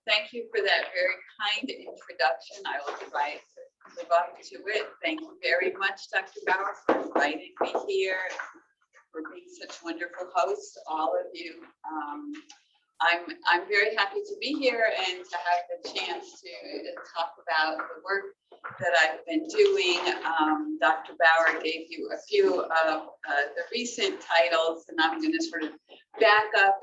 Thank you for that very kind introduction. I will try to live up to it. Thank you very much, Dr. Bauer, for inviting me here, for being such wonderful hosts, all of you. I'm very happy to be here and to have the chance to talk about the work that I've been doing. Dr. Bauer gave you a few of the recent titles, and I'm going to sort of back up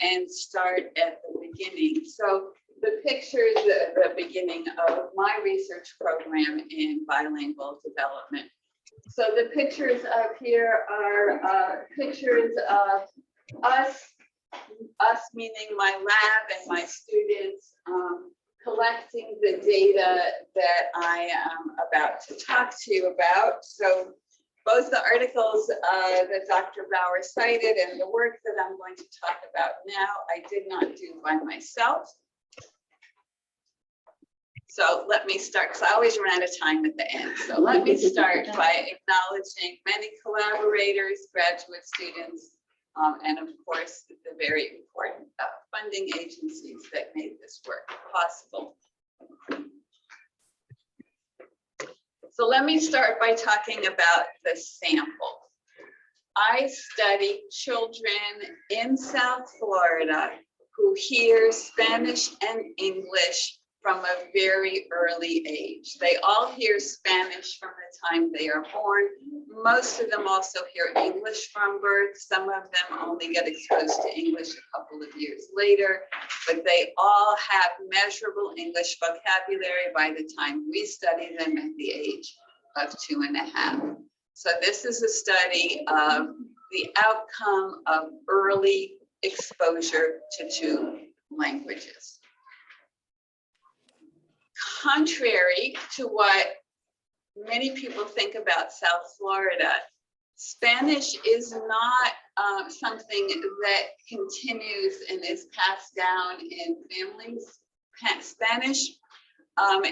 and start at the beginning. So the pictures, the beginning of my research program in bilingual development. So the pictures up here are pictures of us meaning my lab and my students, collecting the data that I am about to talk to you about. So both the articles that Dr. Bauer cited and the work that I'm going to talk about now, I did not do by myself. So let me start, because I always run out of time at the end. So let me start by acknowledging many collaborators, graduate students, and of course, the very important funding agencies that made this work possible. So let me start by talking about the sample. I study children in South Florida who hear Spanish and English from a very early age. They all hear Spanish from the time they are born. Most of them also hear English from birth. Some of them only get exposed to English a couple of years later, but they all have measurable English vocabulary by the time we study them at the age of 2.5. So this is a study of the outcome of early exposure to 2 languages. Contrary to what many people think about South Florida, Spanish is not something that continues and is passed down in families. Spanish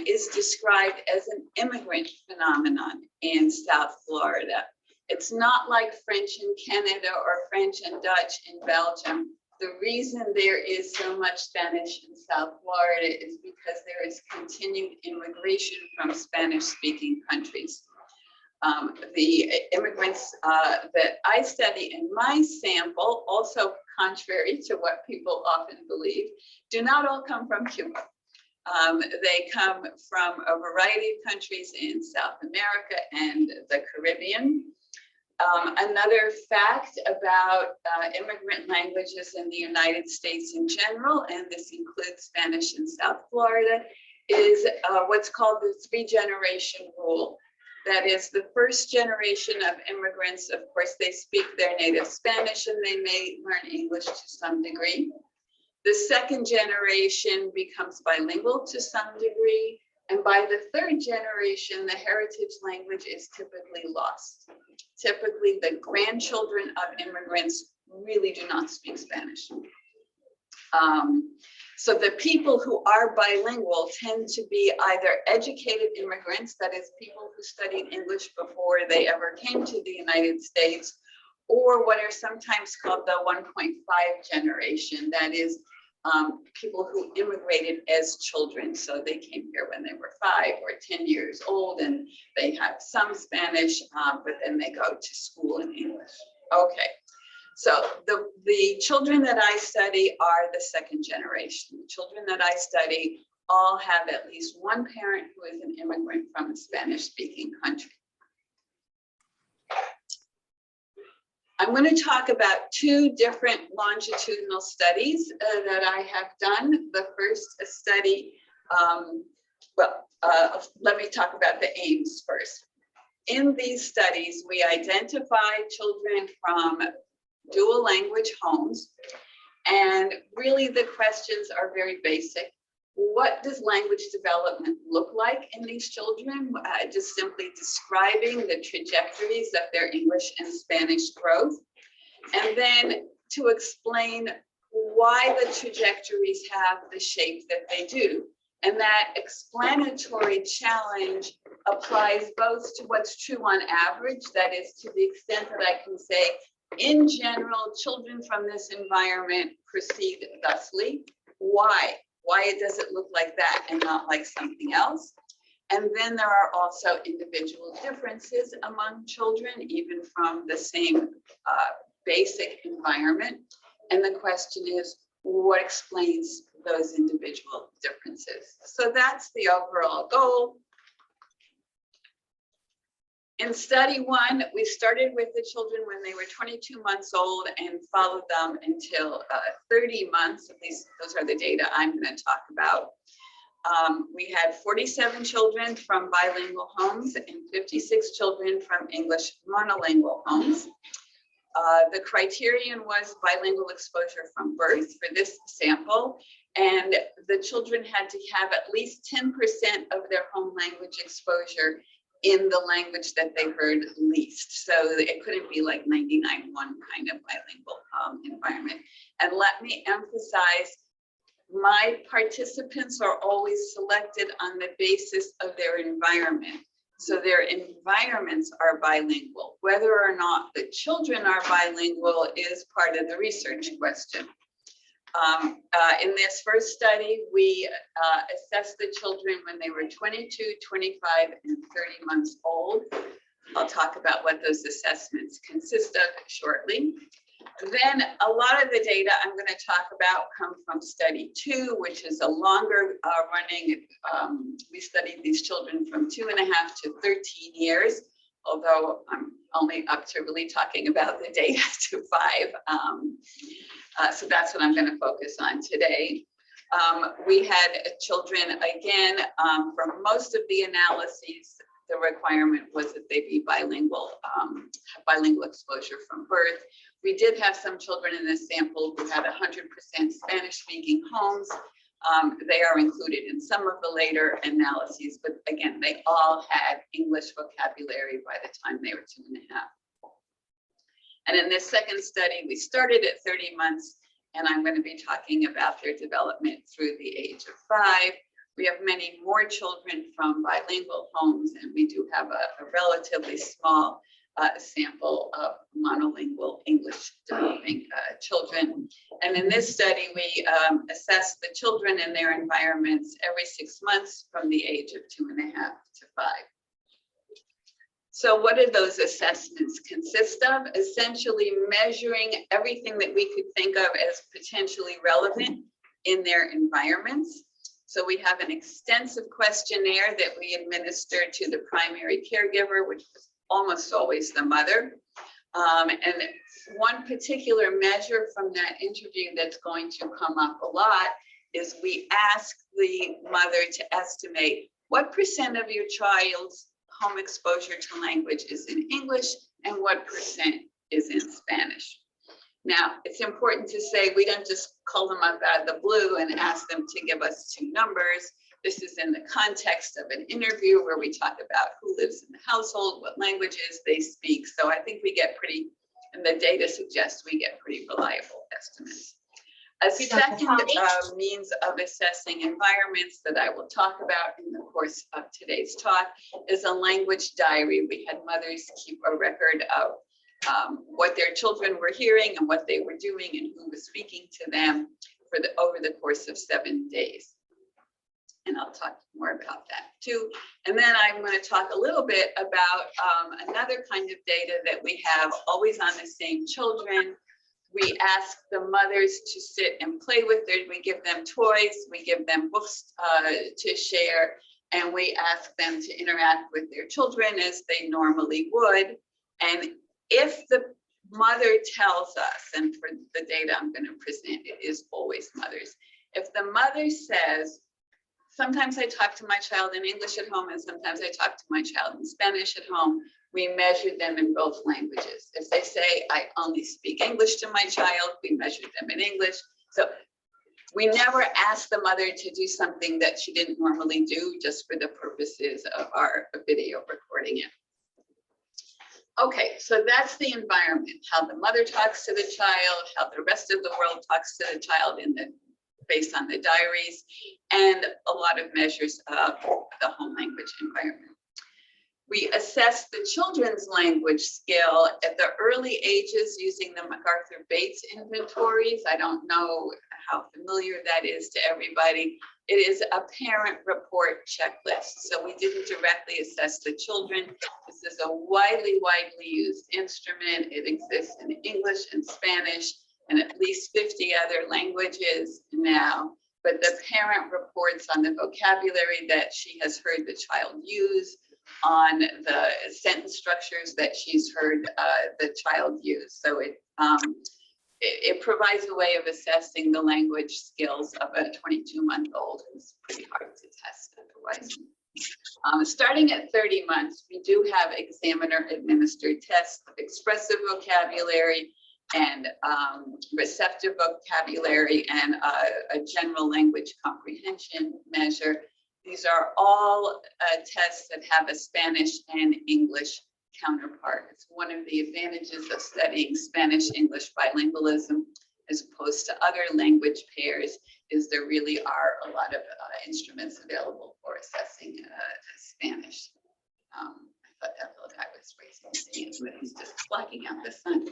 is described as an immigrant phenomenon in South Florida. It's not like French in Canada or French and Dutch in Belgium. The reason there is so much Spanish in South Florida is because there is continued immigration from Spanish-speaking countries. The immigrants that I study in my sample, also contrary to what people often believe, do not all come from Cuba. They come from a variety of countries in South America and the Caribbean. Another fact about immigrant languages in the United States in general, and this includes Spanish in South Florida, is what's called the 3-generation rule. That is, the first generation of immigrants, of course, they speak their native Spanish and they may learn English to some degree. The second generation becomes bilingual to some degree. And by the 3rd generation, the heritage language is typically lost. Typically, the grandchildren of immigrants really do not speak Spanish. So the people who are bilingual tend to be either educated immigrants, that is, people who studied English before they ever came to the United States, or what are sometimes called the 1.5 generation, that is, people who immigrated as children. So they came here when they were 5 or 10 years old, and they have some Spanish, but then they go to school in English. Okay, so the children that I study are the 2nd generation. The children that I study all have at least one parent who is an immigrant from a Spanish-speaking country. I'm going to talk about 2 different longitudinal studies that I have done. The first study, let me talk about the aims first. In these studies, we identify children from dual language homes, and really the questions are very basic. What does language development look like in these children? Just simply describing the trajectories of their English and Spanish growth. And then to explain why the trajectories have the shape that they do. And that explanatory challenge applies both to what's true on average, that is, to the extent that I can say, in general, children from this environment proceed thusly. Why? Why does it look like that and not like something else? And then there are also individual differences among children, even from the same basic environment. And the question is, what explains those individual differences? So that's the overall goal. In study one, we started with the children when they were 22 months old and followed them until 30 months. At least those are the data I'm going to talk about. We had 47 children from bilingual homes and 56 children from English monolingual homes. The criterion was bilingual exposure from birth for this sample, and the children had to have at least 10% of their home language exposure in the language that they heard least. So it couldn't be like 99-1 kind of bilingual environment. And let me emphasize, my participants are always selected on the basis of their environment. So their environments are bilingual. Whether or not the children are bilingual is part of the research question. In this first study, we assessed the children when they were 22, 25, and 30 months old. I'll talk about what those assessments consist of shortly. Then a lot of the data I'm going to talk about come from study 2, which is a longer running. We studied these children from 2.5 to 13 years, although I'm only up to really talking about the data to 5. So that's what I'm going to focus on today. We had children, again, for most of the analyses, the requirement was that they be bilingual, bilingual exposure from birth. We did have some children in this sample who had 100% Spanish-speaking homes. They are included in some of the later analyses, but again, they all had English vocabulary by the time they were 2.5. And in this second study, we started at 30 months, and I'm going to be talking about their development through the age of 5. We have many more children from bilingual homes, and we do have a relatively small sample of monolingual English developing children. And in this study, we assessed the children and their environments every 6 months from the age of 2.5 to 5. So what did those assessments consist of? Essentially measuring everything that we could think of as potentially relevant in their environments. So we have an extensive questionnaire that we administer to the primary caregiver, which was almost always the mother. And one particular measure from that interview that's going to come up a lot is we ask the mother to estimate what % of your child's home exposure to language is in English and what % is in Spanish. Now, it's important to say we don't just call them up out of the blue and ask them to give us 2 numbers. This is in the context of an interview where we talk about who lives in the household, what languages they speak. So I think we get pretty, and the data suggests we get pretty reliable estimates. A second means of assessing environments that I will talk about in the course of today's talk is a language diary. We had mothers keep a record of what their children were hearing and what they were doing and who was speaking to them for over the course of 7 days. And I'll talk more about that too. And then I'm going to talk a little bit about another kind of data that we have always on the same children. We ask the mothers to sit and play with them. We give them toys, we give them books to share, and we ask them to interact with their children as they normally would. And if the mother tells us, and for the data I'm going to present, it is always mothers. If the mother says, sometimes I talk to my child in English at home and sometimes I talk to my child in Spanish at home, we measure them in both languages. If they say, I only speak English to my child, we measure them in English. So we never ask the mother to do something that she didn't normally do just for the purposes of our video recording it. Okay, so that's the environment, how the mother talks to the child, how the rest of the world talks to the child based on the diaries, and a lot of measures of the home language environment. We assess the children's language skill at the early ages using the MacArthur Bates inventories. I don't know how familiar that is to everybody. It is a parent report checklist. So we didn't directly assess the children. This is a widely used instrument. It exists in English and Spanish and at least 50 other languages now. But the parent reports on the vocabulary that she has heard the child use, on the sentence structures that she's heard the child use. So it provides a way of assessing the language skills of a 22-month-old. It's pretty hard to test otherwise. Starting at 30 months, we do have examiner-administered tests of expressive vocabulary and receptive vocabulary and a general language comprehension measure. These are all tests that have a Spanish and English counterpart. It's one of the advantages of studying Spanish-English bilingualism as opposed to other language pairs is there really are a lot of instruments available for assessing Spanish. I thought that little guy was raising his hands, but he's just blocking out the sun.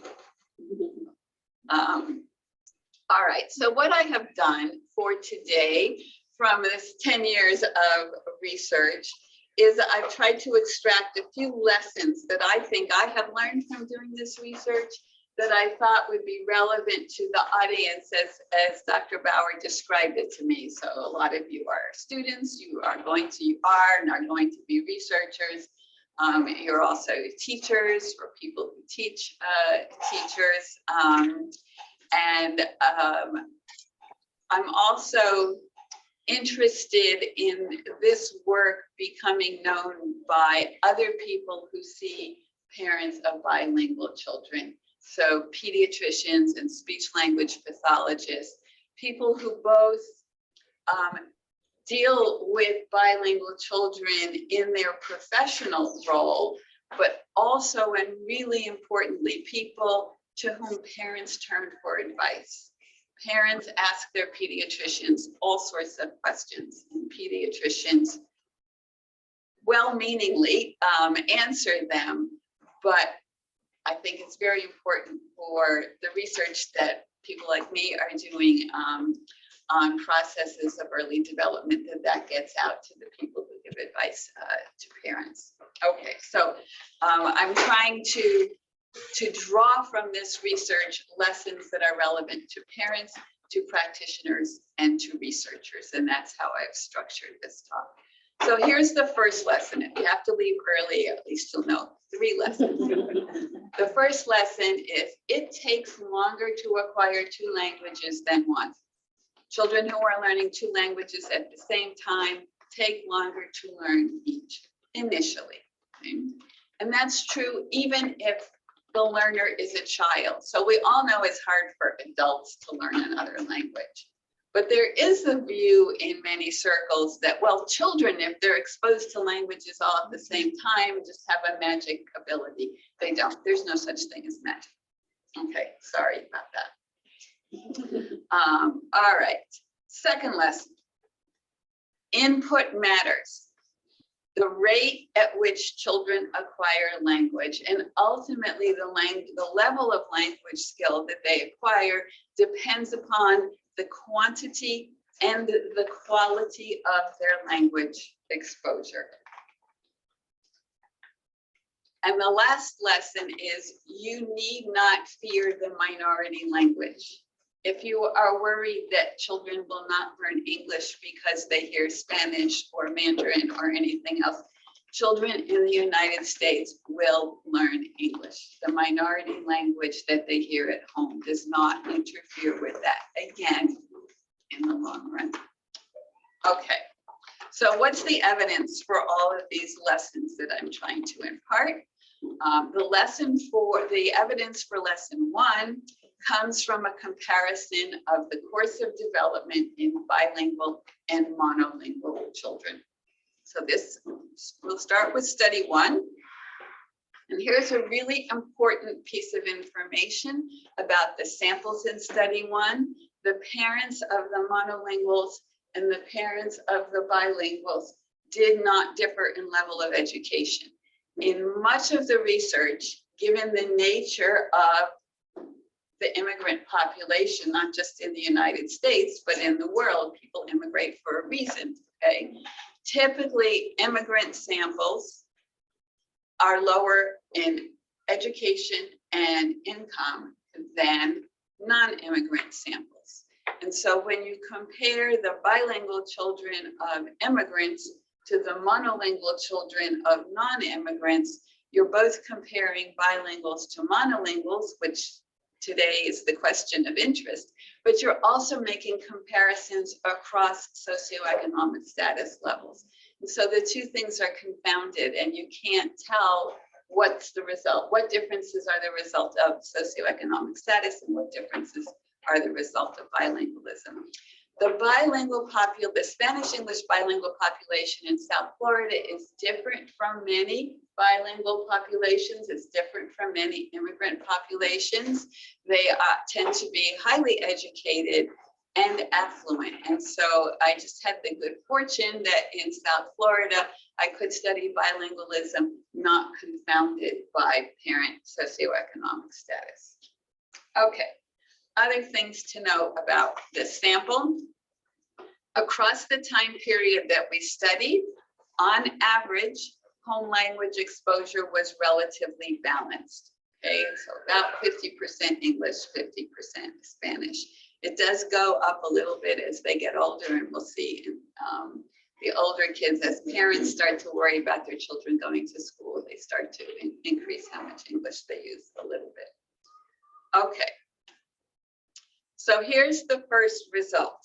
All right, so what I have done for today from this 10 years of research is I've tried to extract a few lessons that I think I have learned from doing this research that I thought would be relevant to the audience as Dr. Bauer described it to me. So a lot of you are students, you are going to be researchers. You're also teachers or people who teach teachers. I'm also interested in this work becoming known by other people who see parents of bilingual children. So pediatricians and speech language pathologists, people who both deal with bilingual children in their professional role, but also, and really importantly, people to whom parents turn for advice. Parents ask their pediatricians all sorts of questions, and pediatricians well-meaningly answer them, but I think it's very important for the research that people like me are doing on processes of early development that gets out to the people who give advice to parents. Okay, so I'm trying to draw from this research lessons that are relevant to parents, to practitioners, and to researchers, and that's how I've structured this talk. So here's the first lesson. If you have to leave early, at least you'll know 3 lessons. The first lesson is it takes longer to acquire 2 languages than 1. Children who are learning 2 languages at the same time take longer to learn each initially. Okay? And that's true even if the learner is a child. So we all know it's hard for adults to learn another language. But there is a view in many circles that, well, children, if they're exposed to languages all at the same time, just have a magic ability. They don't. There's no such thing as magic. Okay, sorry about that. All right, second lesson. Input matters. The rate at which children acquire language and ultimately the level of language skill that they acquire depends upon the quantity and the quality of their language exposure. And the last lesson is you need not fear the minority language. If you are worried that children will not learn English because they hear Spanish or Mandarin or anything else, children in the United States will learn English. The minority language that they hear at home does not interfere with that, again, in the long run. Okay, so what's the evidence for all of these lessons that I'm trying to impart? The evidence for lesson 1 comes from a comparison of the course of development in bilingual and monolingual children. So we'll start with study 1. And here's a really important piece of information about the samples in study 1. The parents of the monolinguals and the parents of the bilinguals did not differ in level of education. In much of the research, given the nature of the immigrant population, not just in the United States, but in the world. People immigrate for a reason, okay? Typically, immigrant samples are lower in education and income than non-immigrant samples. And so when you compare the bilingual children of immigrants to the monolingual children of non-immigrants, you're both comparing bilinguals to monolinguals, which today is the question of interest, but you're also making comparisons across socioeconomic status levels. And so the two things are confounded, and you can't tell what's the result, what differences are the result of socioeconomic status and what differences are the result of bilingualism. The Spanish-English bilingual population in South Florida is different from many bilingual populations. It's different from many immigrant populations. They tend to be highly educated and affluent. And so I just had the good fortune that in South Florida, I could study bilingualism, not confounded by parent socioeconomic status. Okay. Other things to know about this sample. Across the time period that we studied, on average, home language exposure was relatively balanced. Okay, so about 50% English, 50% Spanish. It does go up a little bit as they get older, and we'll see the older kids, as parents start to worry about their children going to school, they start to increase how much English they use a little bit. Okay. So here's the first result.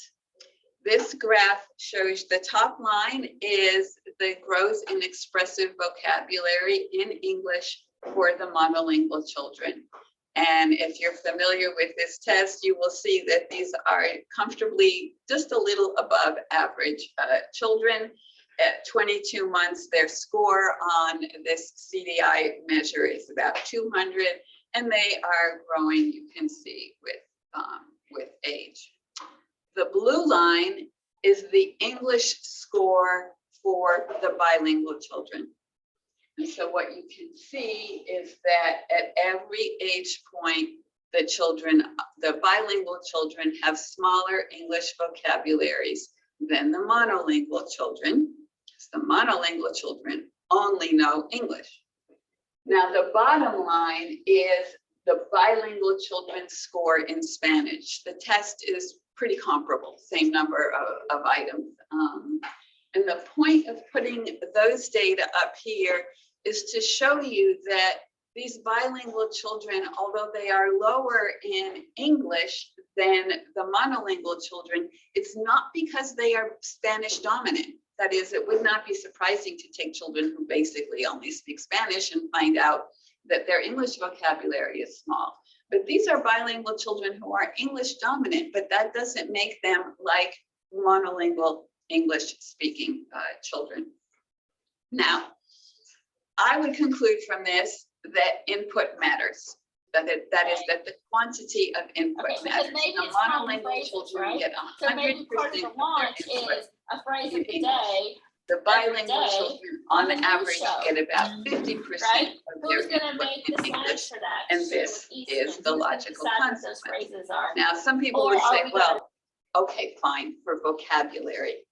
This graph shows the top line is the growth in expressive vocabulary in English for the monolingual children. And if you're familiar with this test, you will see that these are comfortably just a little above average children. At 22 months, their score on this CDI measure is about 200, and they are growing, you can see, with age. The blue line is the English score for the bilingual children. And so what you can see is that at every age point, the bilingual children have smaller English vocabularies than the monolingual children, because the monolingual children only know English. Now, the bottom line is the bilingual children's score in Spanish. The test is pretty comparable, same number of items. And the point of putting those data up here is to show you that these bilingual children, although they are lower in English than the monolingual children, it's not because they are Spanish dominant. That is, it would not be surprising to take children who basically only speak Spanish and find out that their English vocabulary is small. But these are bilingual children who are English dominant, but that doesn't make them like monolingual English speaking children. Now, I would conclude from this that input matters. That is that the quantity of input matters. The monolingual children get 100% of their input. A phrase of the day. The bilingual children, on average, get about 50% of their input in English, and this is the logical consequence. Now, some people would say, well, okay, fine, for vocabulary.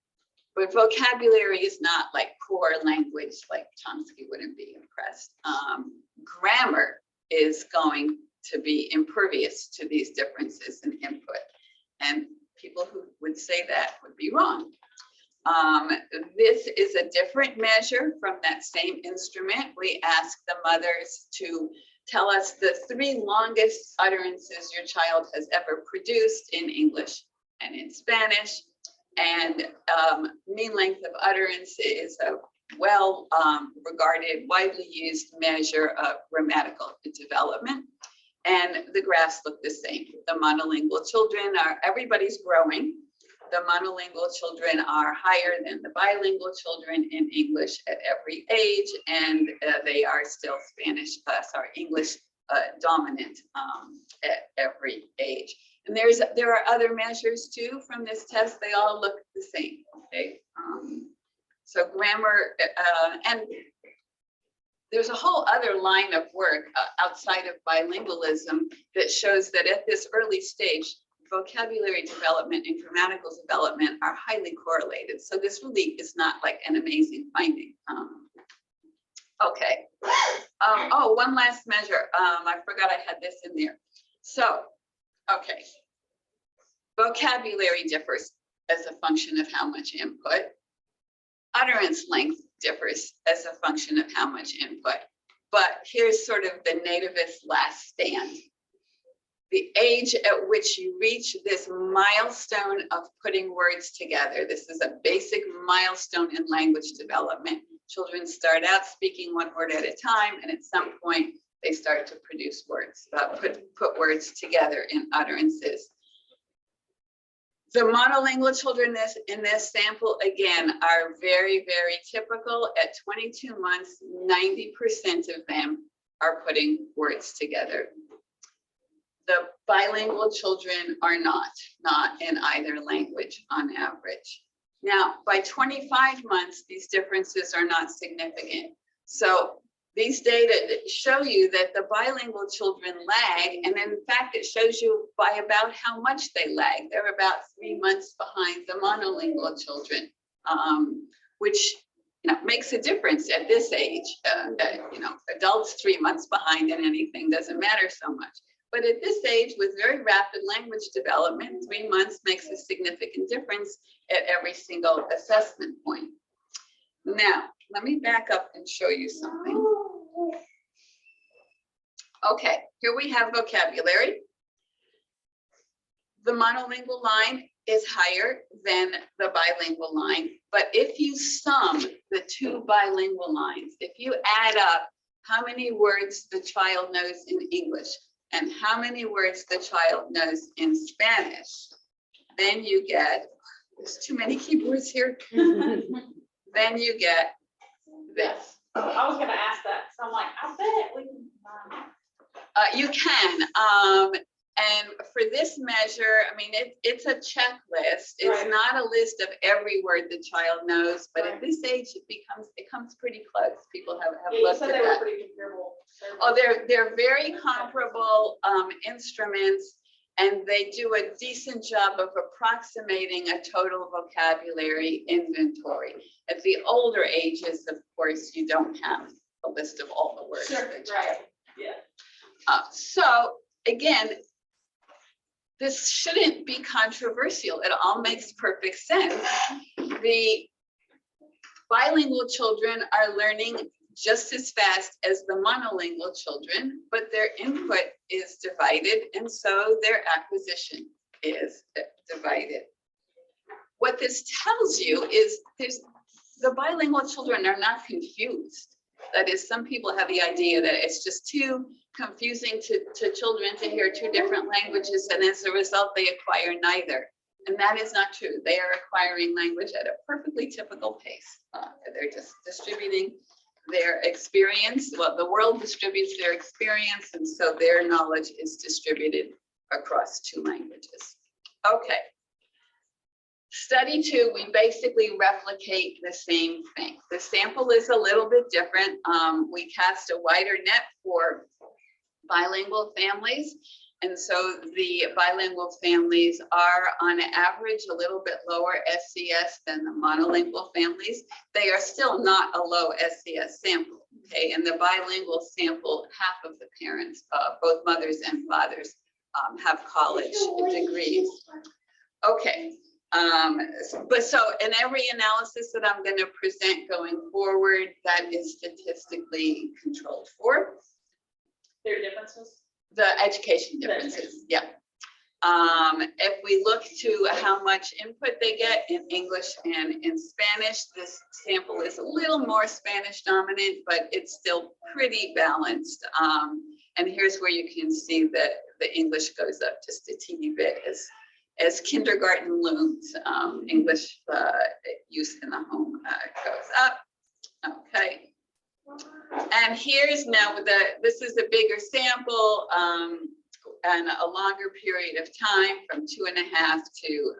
But vocabulary is not like core language, like Chomsky wouldn't be impressed. Grammar is going to be impervious to these differences in input. And people who would say that would be wrong. This is a different measure from that same instrument. We asked the mothers to tell us the 3 longest utterances your child has ever produced in English and in Spanish. And mean length of utterance is a well-regarded, widely used measure of grammatical development. And the graphs look the same. The monolingual children everybody's growing. The monolingual children are higher than the bilingual children in English at every age, and they are still English dominant at every age. And there are other measures too from this test. They all look the same. Okay, so grammar and there's a whole other line of work outside of bilingualism that shows that at this early stage, vocabulary development and grammatical development are highly correlated. So this really is not like an amazing finding. Okay. Oh, one last measure. I forgot I had this in there. So, okay. Vocabulary differs as a function of how much input. Utterance length differs as a function of how much input. But here's sort of the nativist last stand. The age at which you reach this milestone of putting words together. This is a basic milestone in language development. Children start out speaking one word at a time, and at some point they start to produce words, put words together in utterances. The monolingual children in this sample, again, are very, very typical. At 22 months, 90% of them are putting words together. The bilingual children are not in either language on average. Now, by 25 months, these differences are not significant. So these data show you that the bilingual children lag, and in fact, it shows you by about how much they lag. They're about 3 months behind the monolingual children, which makes a difference at this age. Adults 3 months behind in anything doesn't matter so much. But at this age, with very rapid language development, 3 months makes a significant difference at every single assessment point. Now, let me back up and show you something. Okay, here we have vocabulary. The monolingual line is higher than the bilingual line, but if you sum the two bilingual lines, if you add up how many words the child knows in English and how many words the child knows in Spanish, then you get, there's too many keyboards here, then you get this. I was gonna ask that, so I'm like, I bet we can. You can, and for this measure, I mean, it's a checklist. It's Right. not a list of every word the child knows, but at this age, it comes pretty close. People have Yeah, you looked said at they were that. pretty comparable. Oh, they're very comparable instruments, and they do a decent job of approximating a total vocabulary inventory. At the older ages, of course, you don't have a list of all the words. Sure, right, yeah. So again, this shouldn't be controversial. It all makes perfect sense. The bilingual children are learning just as fast as the monolingual children, but their input is divided, and so their acquisition is divided. What this tells you is the bilingual children are not confused. That is, some people have the idea that it's just too confusing to children to hear two different languages, and as a result, they acquire neither. And that is not true. They are acquiring language at a perfectly typical pace. They're just distributing their experience. Well, the world distributes their experience, and so their knowledge is distributed across two languages. Okay. Study 2, we basically replicate the same thing. The sample is a little bit different. We cast a wider net for bilingual families. And so the bilingual families are on average a little bit lower SCS than the monolingual families. They are still not a low SCS sample, okay? And the bilingual sample, half of the parents, both mothers and fathers, have college degrees. Okay. But so in every analysis that I'm going to present going forward, that is statistically controlled for. There are differences? The education differences, yeah. If we look to how much input they get in English and in Spanish, this sample is a little more Spanish dominant, but it's still pretty balanced. And here's where you can see that the English goes up just a teeny bit as kindergarten looms. English use in the home goes up. Okay. And here's now this is a bigger sample and a longer period of time from 2.5 to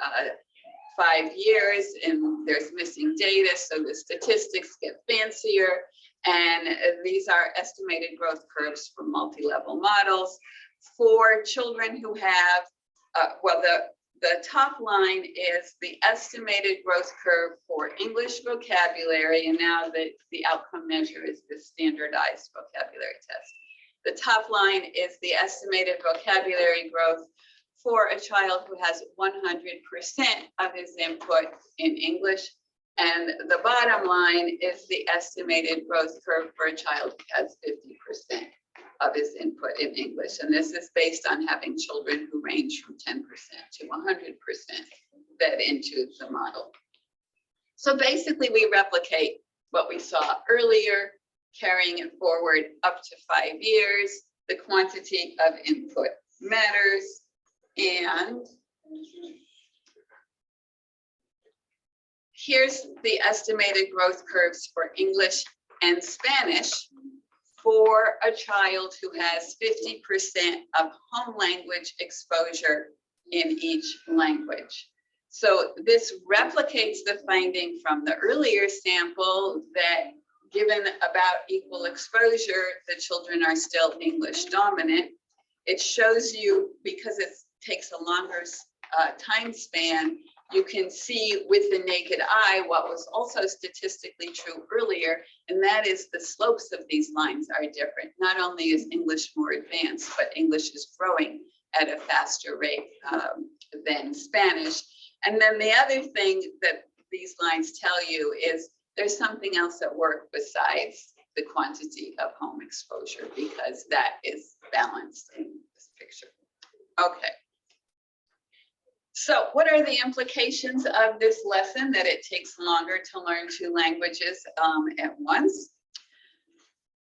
5 years, and there's missing data, so the statistics get fancier. And these are estimated growth curves for multi-level models. For children who have, well, the top line is the estimated growth curve for English vocabulary, and now the outcome measure is the standardized vocabulary test. The top line is the estimated vocabulary growth for a child who has 100% of his input in English. And the bottom line is the estimated growth curve for a child who has 50% of his input in English. And this is based on having children who range from 10% to 100% fed into the model. So basically we replicate what we saw earlier, carrying it forward up to 5 years. The quantity of input matters. And here's the estimated growth curves for English and Spanish for a child who has 50% of home language exposure in each language. So this replicates the finding from the earlier sample that given about equal exposure, the children are still English dominant. It shows you, because it takes a longer time span, you can see with the naked eye what was also statistically true earlier, and that is the slopes of these lines are different. Not only is English more advanced, but English is growing at a faster rate than Spanish. And then the other thing that these lines tell you is there's something else at work besides the quantity of home exposure, because that is balanced in this picture. Okay. So what are the implications of this lesson, that it takes longer to learn 2 languages at once?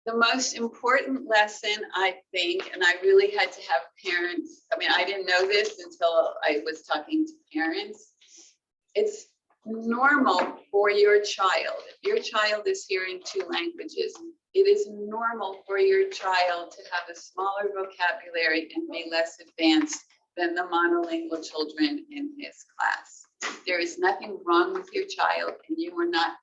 The most important lesson, I think, and I really had to have parents, I mean, I didn't know this until I was talking to parents. It's normal for your child, if your child is hearing 2 languages, it is normal for your child to have a smaller vocabulary and be less advanced than the monolingual children in his class. There is nothing wrong with your child, and you are not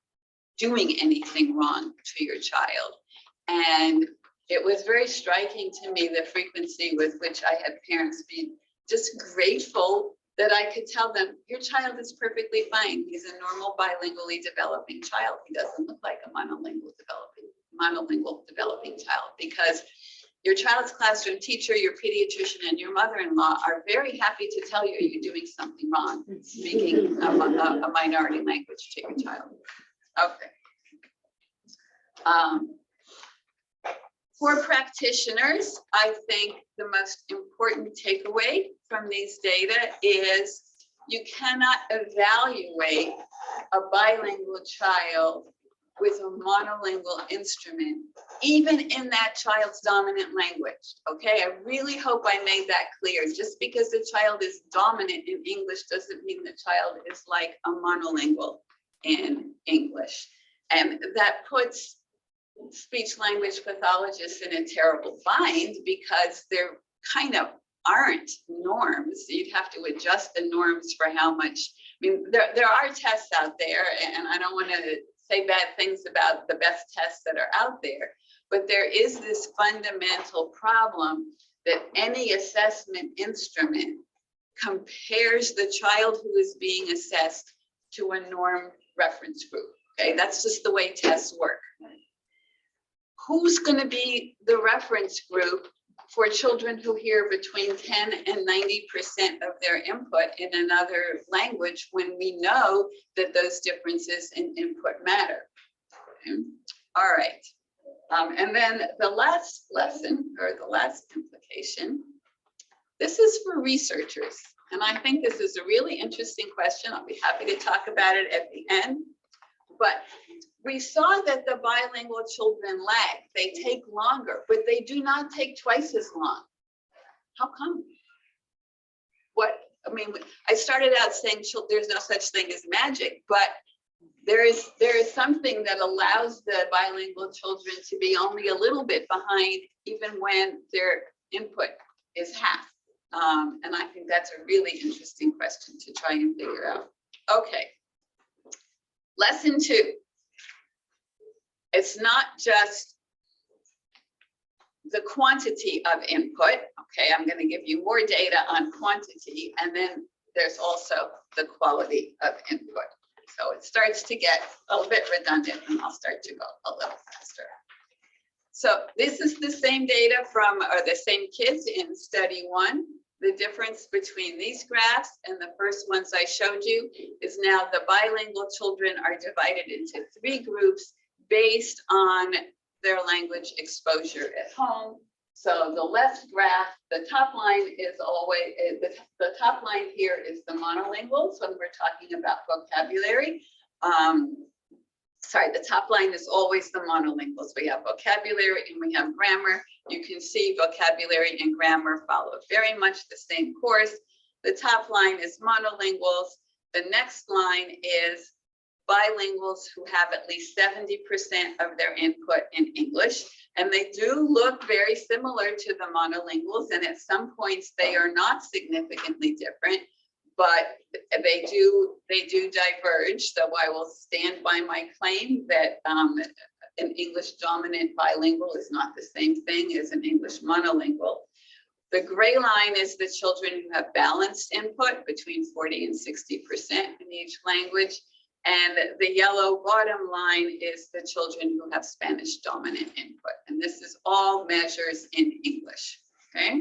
doing anything wrong to your child. And it was very striking to me, the frequency with which I had parents be just grateful that I could tell them, your child is perfectly fine. He's a normal bilingually developing child. He doesn't look like a monolingual developing child, because your child's classroom teacher, your pediatrician, and your mother-in-law are very happy to tell you you're doing something wrong, speaking a minority language to your child. Okay. For practitioners, I think the most important takeaway from these data is you cannot evaluate a bilingual child with a monolingual instrument, even in that child's dominant language. Okay, I really hope I made that clear. Just because the child is dominant in English doesn't mean the child is like a monolingual in English. And that puts speech language pathologists in a terrible bind, because there kind of aren't norms. You'd have to adjust the norms for how much. I mean, there are tests out there, and I don't want to say bad things about the best tests that are out there, but there is this fundamental problem that any assessment instrument compares the child who is being assessed to a norm reference group. Okay, that's just the way tests work. Who's going to be the reference group for children who hear between 10 and 90% of their input in another language, when we know that those differences in input matter? Okay. All right. And then the last lesson, or the last implication, this is for researchers. And I think this is a really interesting question. I'll be happy to talk about it at the end. But we saw that the bilingual children lag. They take longer, but they do not take twice as long. How come? I mean, I started out saying there's no such thing as magic, but there is something that allows the bilingual children to be only a little bit behind, even when their input is half. And I think that's a really interesting question to try and figure out. Okay. Lesson 2. it's not just the quantity of input. Okay, I'm going to give you more data on quantity, and then there's also the quality of input. So it starts to get a little bit redundant, and I'll start to go a little faster. So this is the same data from, or the same kids in study 1. The difference between these graphs and the first ones I showed you is now the bilingual children are divided into 3 groups based on their language exposure at home. So the left graph, the top line is always, the top line here is the monolinguals when we're talking about vocabulary. Sorry, the top line is always the monolinguals. We have vocabulary and we have grammar. You can see vocabulary and grammar follow very much the same course. The top line is monolinguals. The next line is bilinguals who have at least 70% of their input in English. And they do look very similar to the monolinguals. And at some points they are not significantly different, but they do diverge. So I will stand by my claim that an English dominant bilingual is not the same thing as an English monolingual. The gray line is the children who have balanced input between 40 and 60% in each language. And the yellow bottom line is the children who have Spanish dominant input. And this is all measures in English, okay?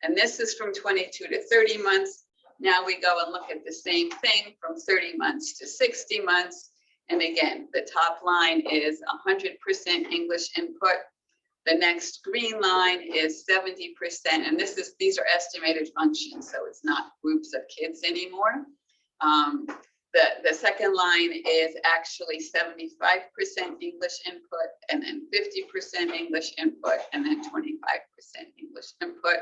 And this is from 22 to 30 months. Now we go and look at the same thing from 30 months to 60 months. And again, the top line is 100% English input. The next green line is 70%. And these are estimated functions, so it's not groups of kids anymore. The second line is actually 75% English input, and then 50% English input, and then 25% English input.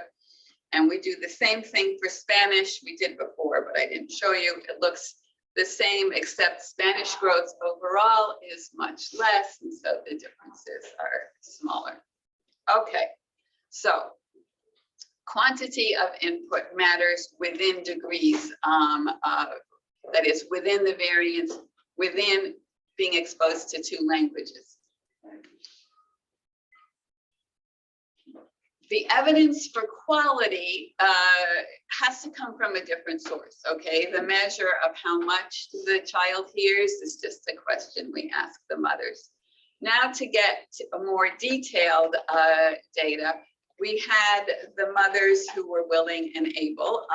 And we do the same thing for Spanish. We did before, but I didn't show you. It looks the same, except Spanish growth overall is much less, and so the differences are smaller. Okay, so quantity of input matters within degrees that is within the variance, within being exposed to 2 languages. The evidence for quality has to come from a different source, okay? The measure of how much the child hears is just a question we ask the mothers. Now to get to a more detailed data, we had the mothers who were willing and able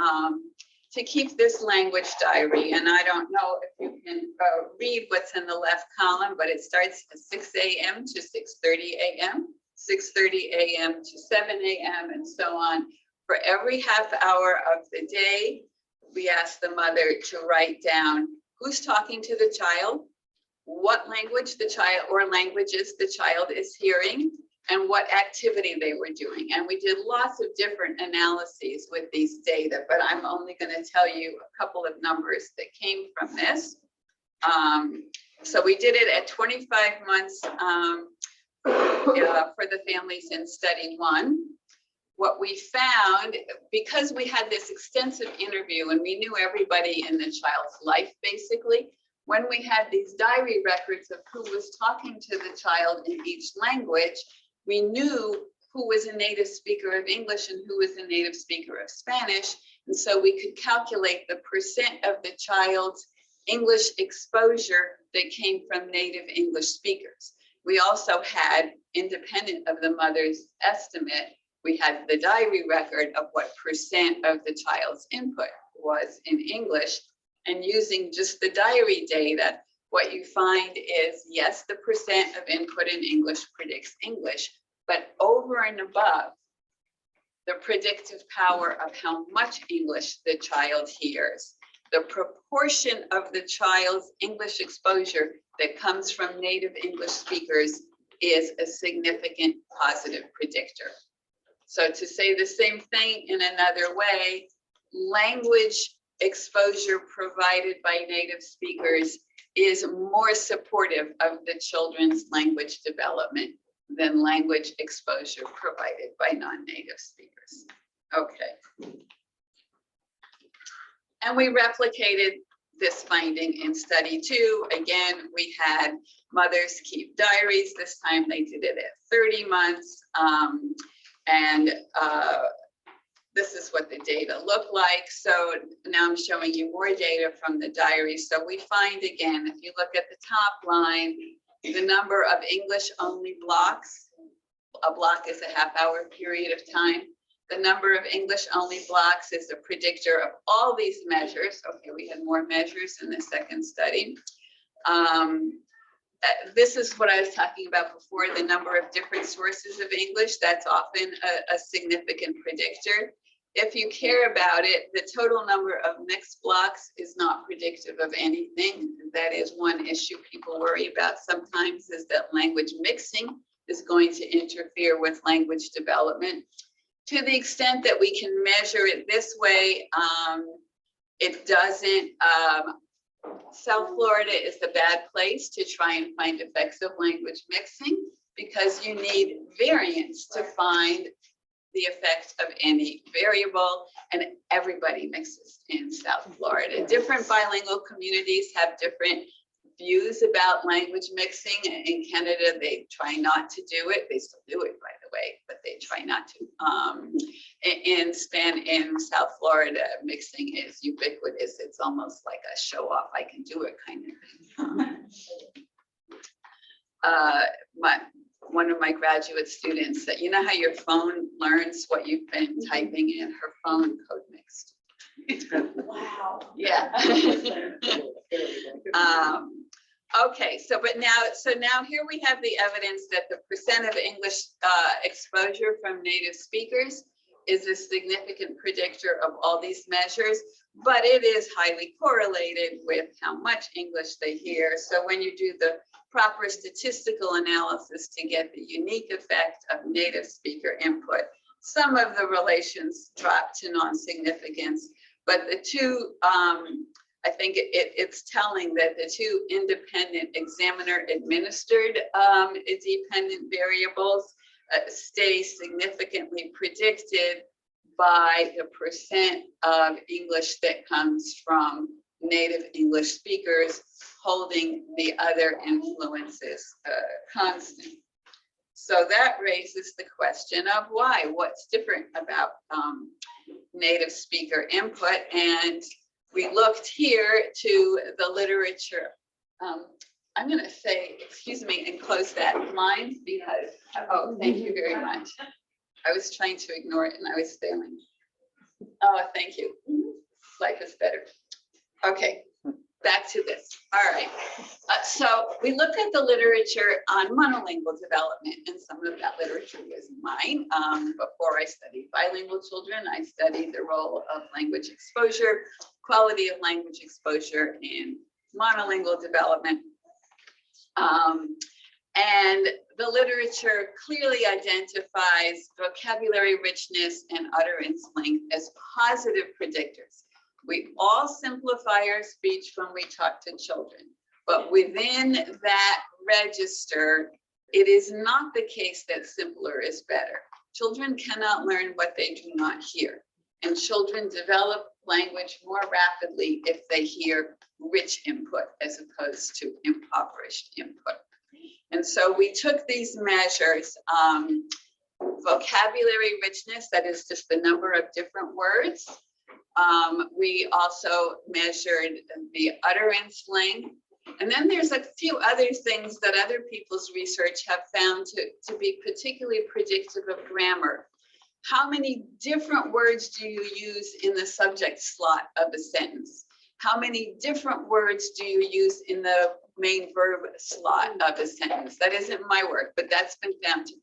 to keep this language diary. And I don't know if you can read what's in the left column, but it starts at 6 a.m. to 6:30 a.m., 6:30 a.m. to 7 a.m., and so on. For every half hour of the day, we ask the mother to write down who's talking to the child, what language the child or languages the child is hearing, and what activity they were doing. And we did lots of different analyses with these data, but I'm only going to tell you a couple of numbers that came from this. So we did it at 25 months for the families in study 1. What we found, because we had this extensive interview and we knew everybody in the child's life, basically, when we had these diary records of who was talking to the child in each language, we knew who was a native speaker of English and who was a native speaker of Spanish. And so we could calculate the percent of the child's English exposure that came from native English speakers. We also had, independent of the mother's estimate, we had the diary record of what percent of the child's input was in English. And using just the diary data, what you find is, yes, the percent of input in English predicts English, but over and above, the predictive power of how much English the child hears, the proportion of the child's English exposure that comes from native English speakers is a significant positive predictor. So to say the same thing in another way, language exposure provided by native speakers is more supportive of the children's language development than language exposure provided by non-native speakers. Okay. And we replicated this finding in study 2. Again, we had mothers keep diaries. This time they did it at 30 months. This is what the data look like. So now I'm showing you more data from the diary. So we find, again, if you look at the top line, the number of English only blocks. A block is a half-hour period of time. The number of English only blocks is a predictor of all these measures. Okay, we had more measures in the second study. This is what I was talking about before, the number of different sources of English. That's often a significant predictor. If you care about it, the total number of mixed blocks is not predictive of anything. That is one issue people worry about sometimes, is that language mixing is going to interfere with language development. To the extent that we can measure it this way, it doesn't. South Florida is a bad place to try and find effects of language mixing, because you need variance to find the effect of any variable, and everybody mixes in South Florida. Different bilingual communities have different views about language mixing. In Canada, they try not to do it. They still do it, by the way, but they try not to. In South Florida, mixing is ubiquitous. It's almost like a show off, I can do it kind of thing. One of my graduate students said, you know how your phone learns what you've been typing in? Her phone code mixed. Wow. Yeah. Okay, so now here we have the evidence that the percent of English exposure from native speakers is a significant predictor of all these measures, but it is highly correlated with how much English they hear. So when you do the proper statistical analysis to get the unique effect of native speaker input, some of the relations drop to non-significance, but the two, I think it's telling that the two independent examiner administered dependent variables stay significantly predicted by the percent of English that comes from native English speakers, holding the other influences constant. So that raises the question of why, what's different about native speaker input. And we looked here to the literature. I'm going to say, excuse me, and close that line because, oh, thank you very much. I was trying to ignore it and I was failing. Oh, thank you. Life is better. Okay, back to this. All right. So we looked at the literature on monolingual development, and some of that literature was mine. Before I studied bilingual children, I studied the role of language exposure, quality of language exposure in monolingual development. And the literature clearly identifies vocabulary richness and utterance length as positive predictors. We all simplify our speech when we talk to children, but within that register, it is not the case that simpler is better. Children cannot learn what they do not hear, and children develop language more rapidly if they hear rich input as opposed to impoverished input. And so we took these measures, vocabulary richness, that is just the number of different words. We also measured the utterance length. And then there's a few other things that other people's research have found to be particularly predictive of grammar. How many different words do you use in the subject slot of a sentence? How many different words do you use in the main verb slot of a sentence? That isn't my work, but that's been found to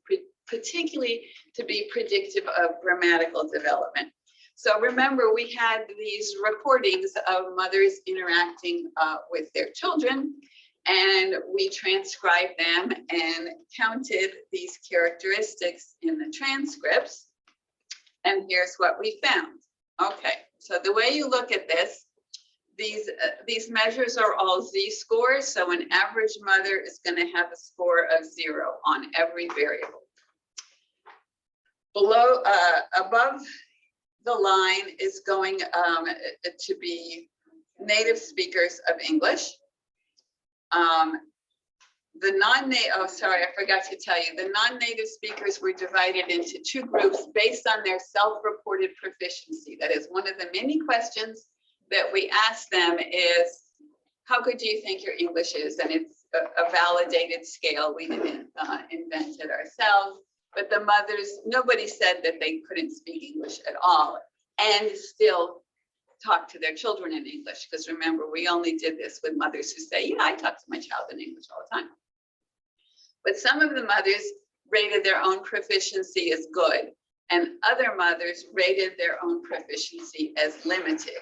particularly to be predictive of grammatical development. So remember, we had these recordings of mothers interacting with their children, and we transcribed them and counted these characteristics in the transcripts. And here's what we found. Okay, so the way you look at this, these measures are all z-scores. So an average mother is going to have a score of 0 on every variable. Below, above the line is going to be native speakers of English. I forgot to tell you, the non-native speakers were divided into two groups based on their self-reported proficiency. That is, one of the many questions that we ask them is, how good do you think your English is? And it's a validated scale. We didn't invent it ourselves, but the mothers, nobody said that they couldn't speak English at all and still talk to their children in English. Because remember, we only did this with mothers who say, yeah, I talk to my child in English all the time. But some of the mothers rated their own proficiency as good, and other mothers rated their own proficiency as limited.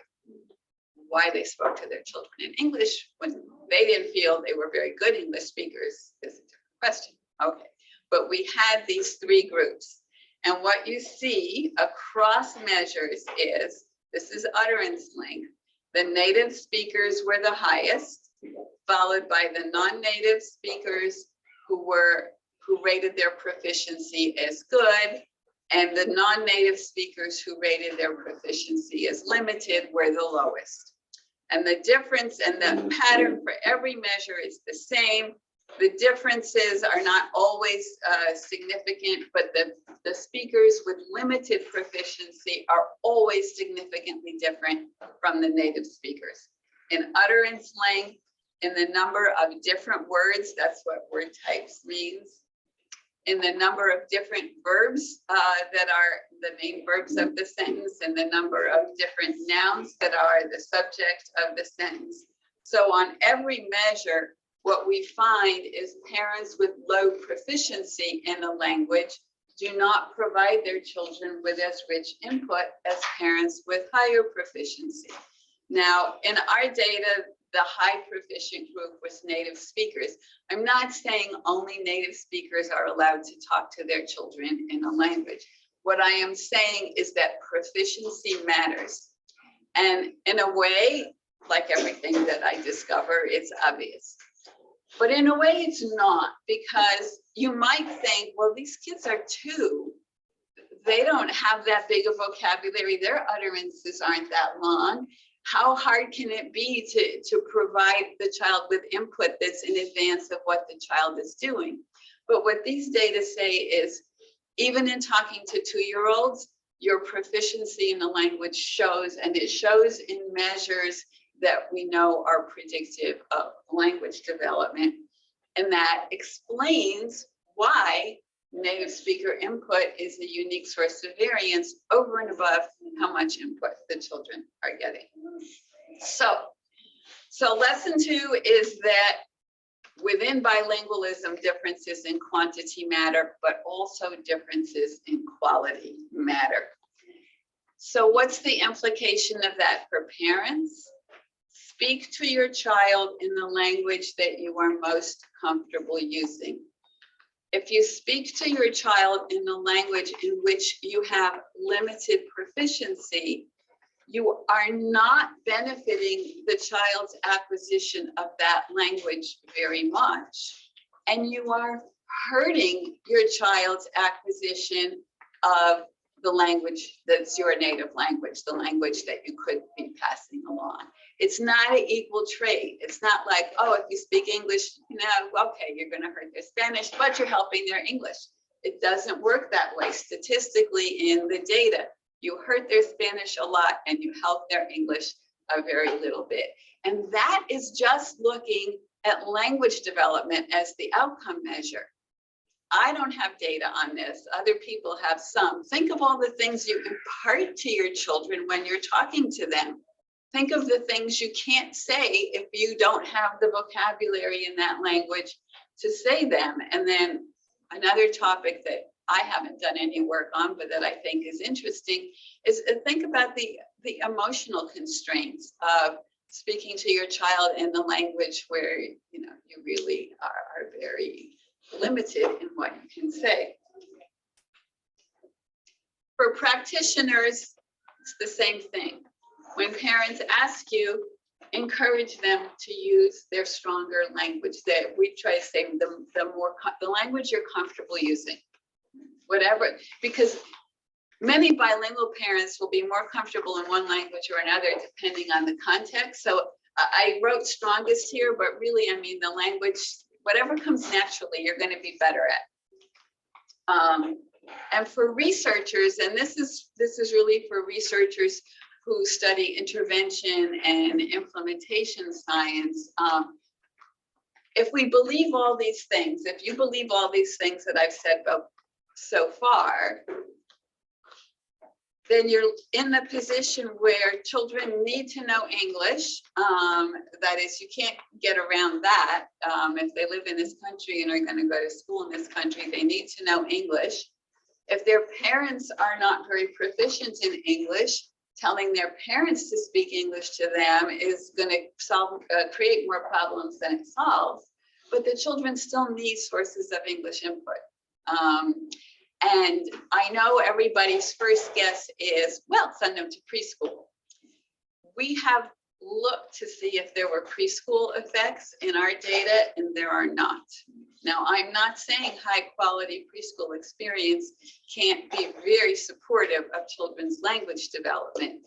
Why they spoke to their children in English when they didn't feel they were very good English speakers is a different question. Okay, but we had these three groups. And what you see across measures is, this is utterance length. The native speakers were the highest, followed by the non-native speakers who rated their proficiency as good, and the non-native speakers who rated their proficiency as limited were the lowest. And the difference and the pattern for every measure is the same. The differences are not always significant, but the speakers with limited proficiency are always significantly different from the native speakers. In utterance length, in the number of different words, that's what word types means. In the number of different verbs that are the main verbs of the sentence, and the number of different nouns that are the subject of the sentence. So on every measure, what we find is parents with low proficiency in the language do not provide their children with as rich input as parents with higher proficiency. Now, in our data, the high proficient group was native speakers. I'm not saying only native speakers are allowed to talk to their children in a language. What I am saying is that proficiency matters. And in a way, like everything that I discover, it's obvious. But in a way, it's not, because you might think, well, these kids are 2. They don't have that big a vocabulary. Their utterances aren't that long. How hard can it be to provide the child with input that's in advance of what the child is doing? But what these data say is, even in talking to 2-year-olds, your proficiency in the language shows, and it shows in measures that we know are predictive of language development. And that explains why native speaker input is a unique source of variance over and above how much input the children are getting. So lesson 2 is that within bilingualism, differences in quantity matter, but also differences in quality matter. So what's the implication of that for parents? Speak to your child in the language that you are most comfortable using. If you speak to your child in the language in which you have limited proficiency, you are not benefiting the child's acquisition of that language very much. And you are hurting your child's acquisition of the language that's your native language, the language that you could be passing along. It's not an equal trade. It's not like, oh, if you speak English, okay, you're going to hurt their Spanish, but you're helping their English. It doesn't work that way. Statistically, in the data, you hurt their Spanish a lot and you help their English a very little bit. And that is just looking at language development as the outcome measure. I don't have data on this. Other people have some. Think of all the things you impart to your children when you're talking to them. Think of the things you can't say if you don't have the vocabulary in that language to say them. And then another topic that I haven't done any work on, but that I think is interesting, is think about the emotional constraints of speaking to your child in the language where you really are very limited in what you can say. For practitioners, it's the same thing. When parents ask you, encourage them to use their stronger language. That we try to say the language you're comfortable using, whatever, because Many bilingual parents will be more comfortable in one language or another depending on the context. So I wrote strongest here, but really, I mean, the language, whatever comes naturally, you're going to be better at. And for researchers, and this is really for researchers who study intervention and implementation science. If we believe all these things, if you believe all these things that I've said about so far, then you're in the position where children need to know English. That is, you can't get around that. If they live in this country and are going to go to school in this country, they need to know English. If their parents are not very proficient in English, telling their parents to speak English to them is going to create more problems than it solves. But the children still need sources of English input. And I know everybody's first guess is, well, send them to preschool. We have looked to see if there were preschool effects in our data, and there are not. Now, I'm not saying high quality preschool experience can't be very supportive of children's language development,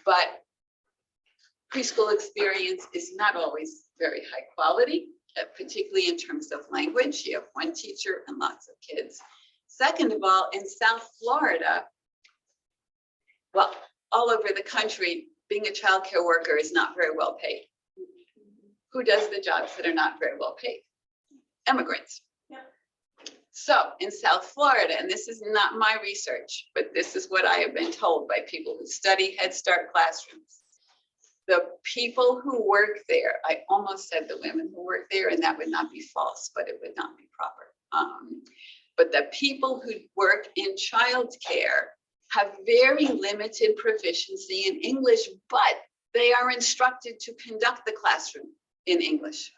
but preschool experience is not always very high quality, particularly in terms of language. You have one teacher and lots of kids. Second of all, in South Florida, well, all over the country, being a childcare worker is not very well paid. Who does the jobs that are not very well paid? Immigrants. Yeah. So in South Florida, and this is not my research, but this is what I have been told by people who study Head Start classrooms. The people who work there, I almost said the women who work there, and that would not be false, but it would not be proper. But the people who work in childcare have very limited proficiency in English, but they are instructed to conduct the classroom in English.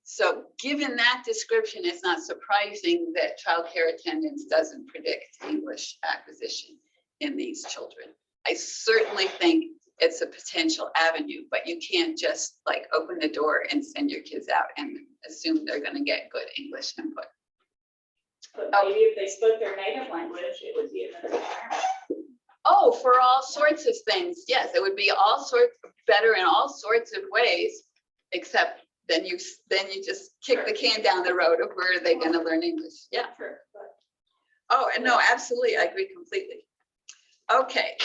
So given that description, it's not surprising that childcare attendance doesn't predict English acquisition in these children. I certainly think it's a potential avenue, but you can't just like open the door and send your kids out and assume they're going to get good English input. But maybe if they spoke their native language, it would be a better environment. Oh, for all sorts of things. Yes, it would be all sorts better in all sorts of ways, except then you just kick the can down the road of where are they going to learn English. Yeah. Sure. Oh, and no, absolutely. I agree completely. Okay.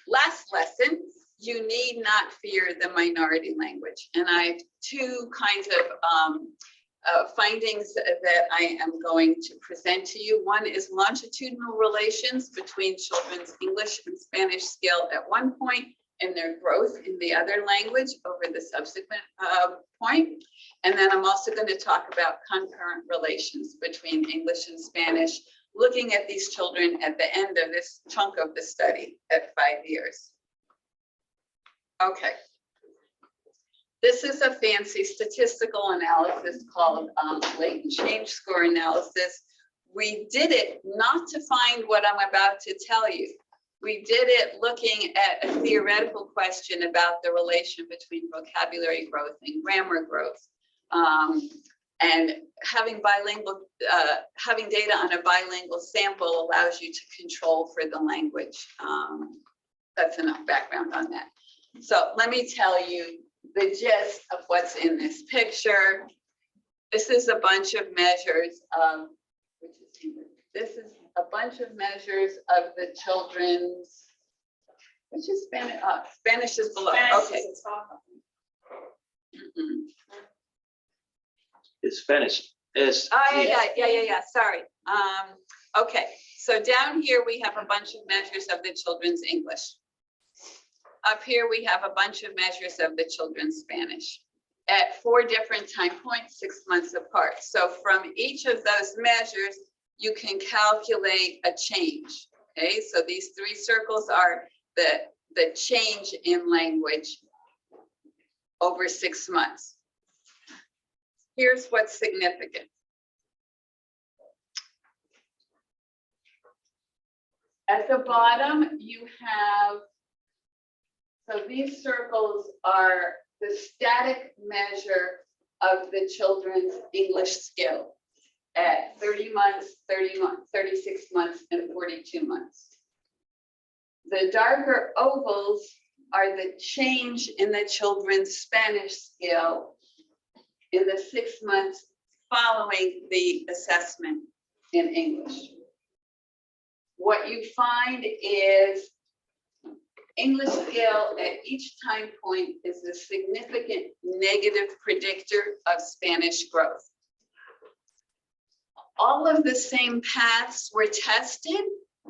Last lesson, you need not fear the minority language. And I have two kinds of findings that I am going to present to you. One is longitudinal relations between children's English and Spanish skill at one point and their growth in the other language over the subsequent point. And then I'm also going to talk about concurrent relations between English and Spanish, looking at these children at the end of this chunk of the study at 5 years. Okay. This is a fancy statistical analysis called latent change score analysis. We did it not to find what I'm about to tell you. We did it looking at a theoretical question about the relation between vocabulary growth and grammar growth. And having data on a bilingual sample allows you to control for the language. That's enough background on that. So let me tell you the gist of what's in this picture. This is a bunch of measures of, this is a bunch of measures of the children's, which is Spanish, Spanish is below, okay. It's Spanish. It's Yeah, sorry. Okay, so down here we have a bunch of measures of the children's English. Up here we have a bunch of measures of the children's Spanish at 4 different time points, 6 months apart. So from each of those measures, you can calculate a change, okay? So these 3 circles are the change in language over 6 months. Here's what's significant. At the bottom, you have, so these circles are the static measure of the children's English skill. at 30 months, 30 months, 36 months, and 42 months. The darker ovals are the change in the children's Spanish skill in the 6 months following the assessment in English. What you find is English skill at each time point is a significant negative predictor of Spanish growth. All of the same paths were tested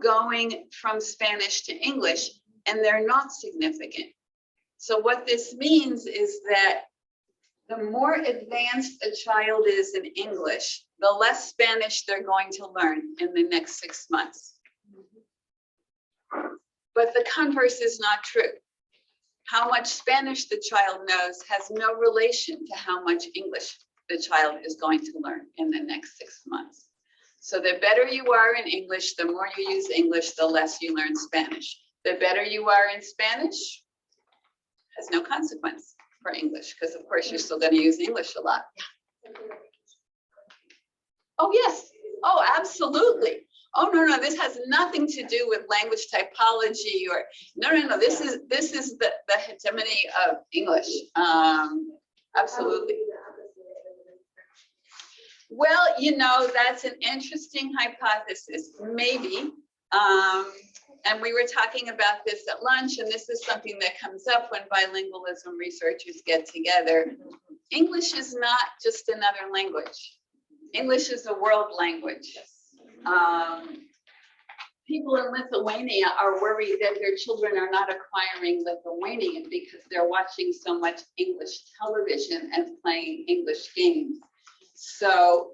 going from Spanish to English, and they're not significant. So what this means is that the more advanced a child is in English, the less Spanish they're going to learn in the next 6 months. But the converse is not true. How much Spanish the child knows has no relation to how much English the child is going to learn in the next 6 months. So the better you are in English, the more you use English, the less you learn Spanish. The better you are in Spanish has no consequence for English, because of course you're still going to use English a lot. Oh, yes. Oh, absolutely. Oh, no, this has nothing to do with language typology or, no. This is the hegemony of English. Absolutely. Well, that's an interesting hypothesis, maybe. And we were talking about this at lunch, and this is something that comes up when bilingualism researchers get together. English is not just another language. English is a world language. People in Lithuania are worried that their children are not acquiring Lithuanian because they're watching so much English television and playing English games. So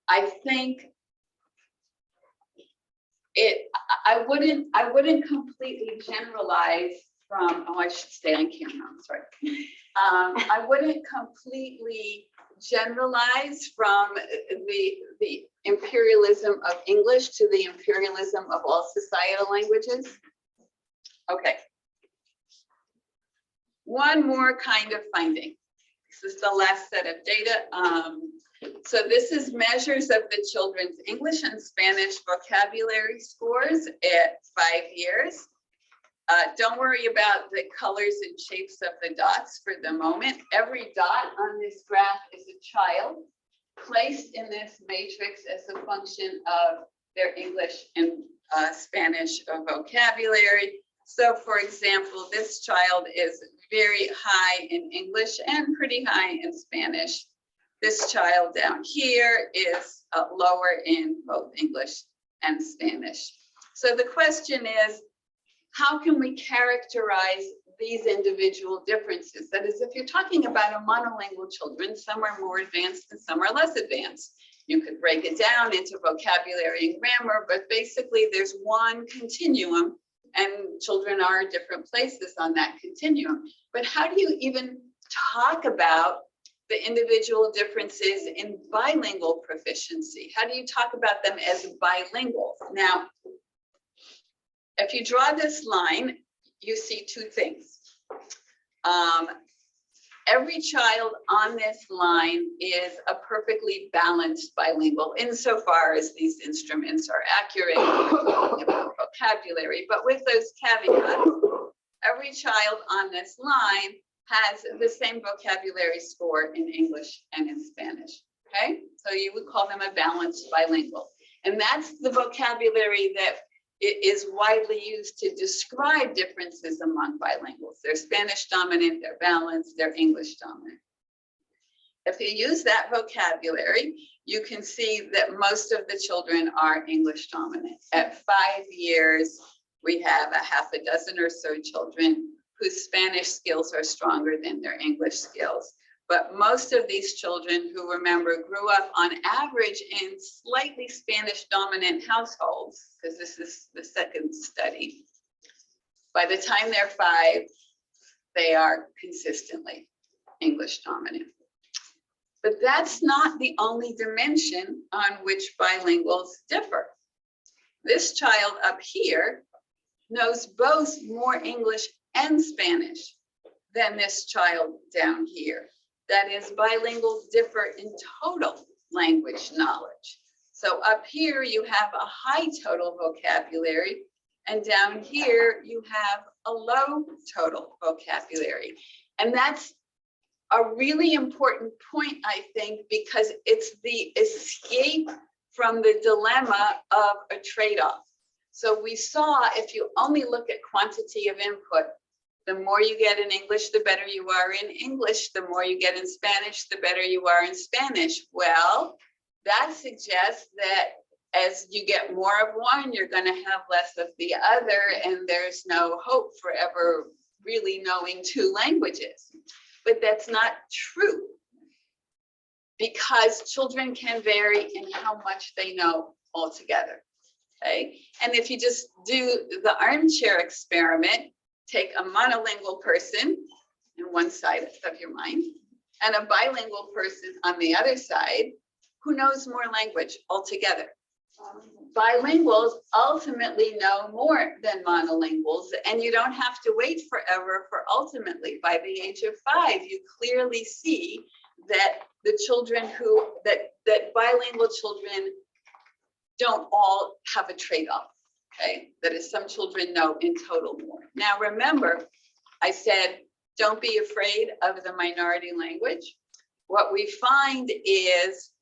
I think I wouldn't completely generalize from, oh, I should stay on camera, I'm sorry. I wouldn't completely generalize from the imperialism of English to the imperialism of all societal languages. Okay. One more kind of finding. This is the last set of data. So this is measures of the children's English and Spanish vocabulary scores at 5 years. Don't worry about the colors and shapes of the dots for the moment. Every dot on this graph is a child placed in this matrix as a function of their English and Spanish vocabulary. So for example, this child is very high in English and pretty high in Spanish. This child down here is lower in both English and Spanish. So the question is, how can we characterize these individual differences? That is, if you're talking about a monolingual children, some are more advanced and some are less advanced. You could break it down into vocabulary and grammar, but basically there's one continuum and children are at different places on that continuum. But how do you even talk about the individual differences in bilingual proficiency? How do you talk about them as bilingual? Now, if you draw this line, you see two things. Every child on this line is a perfectly balanced bilingual insofar as these instruments are accurate about vocabulary, but with those caveats, every child on this line has the same vocabulary score in English and in Spanish, okay? So you would call them a balanced bilingual. And that's the vocabulary that is widely used to describe differences among bilinguals. They're Spanish dominant, they're balanced, they're English dominant. If you use that vocabulary, you can see that most of the children are English dominant. At 5 years, we have a half a dozen or so children whose Spanish skills are stronger than their English skills. But most of these children who, remember, grew up on average in slightly Spanish dominant households, because this is the second study, by the time they're 5, they are consistently English dominant. But that's not the only dimension on which bilinguals differ. This child up here knows both more English and Spanish than this child down here. That is, bilinguals differ in total language knowledge. So up here, you have a high total vocabulary, and down here, you have a low total vocabulary. And that's a really important point, I think, because it's the escape from the dilemma of a trade-off. So we saw, if you only look at quantity of input, the more you get in English, the better you are in English. The more you get in Spanish, the better you are in Spanish. Well, that suggests that as you get more of one, you're going to have less of the other, and there's no hope for ever really knowing two languages. But that's not true, because children can vary in how much they know altogether. Okay, and if you just do the armchair experiment, take a monolingual person on one side of your mind and a bilingual person on the other side, who knows more language altogether. Bilinguals ultimately know more than monolinguals, and you don't have to wait forever for ultimately. By the age of 5, you clearly see that the children that bilingual children don't all have a trade-off, okay? That is, some children know in total more. Now remember, I said, don't be afraid of the minority language. What we find is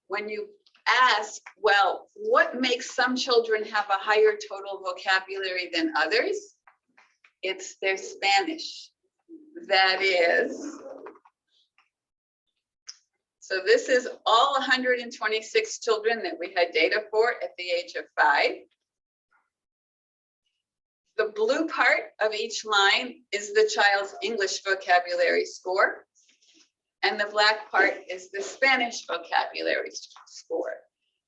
when you ask, well, what makes some children have a higher total vocabulary than others? It's their Spanish. That is, so this is all 126 children that we had data for at the age of 5. The blue part of each line is the child's English vocabulary score, and the black part is the Spanish vocabulary score.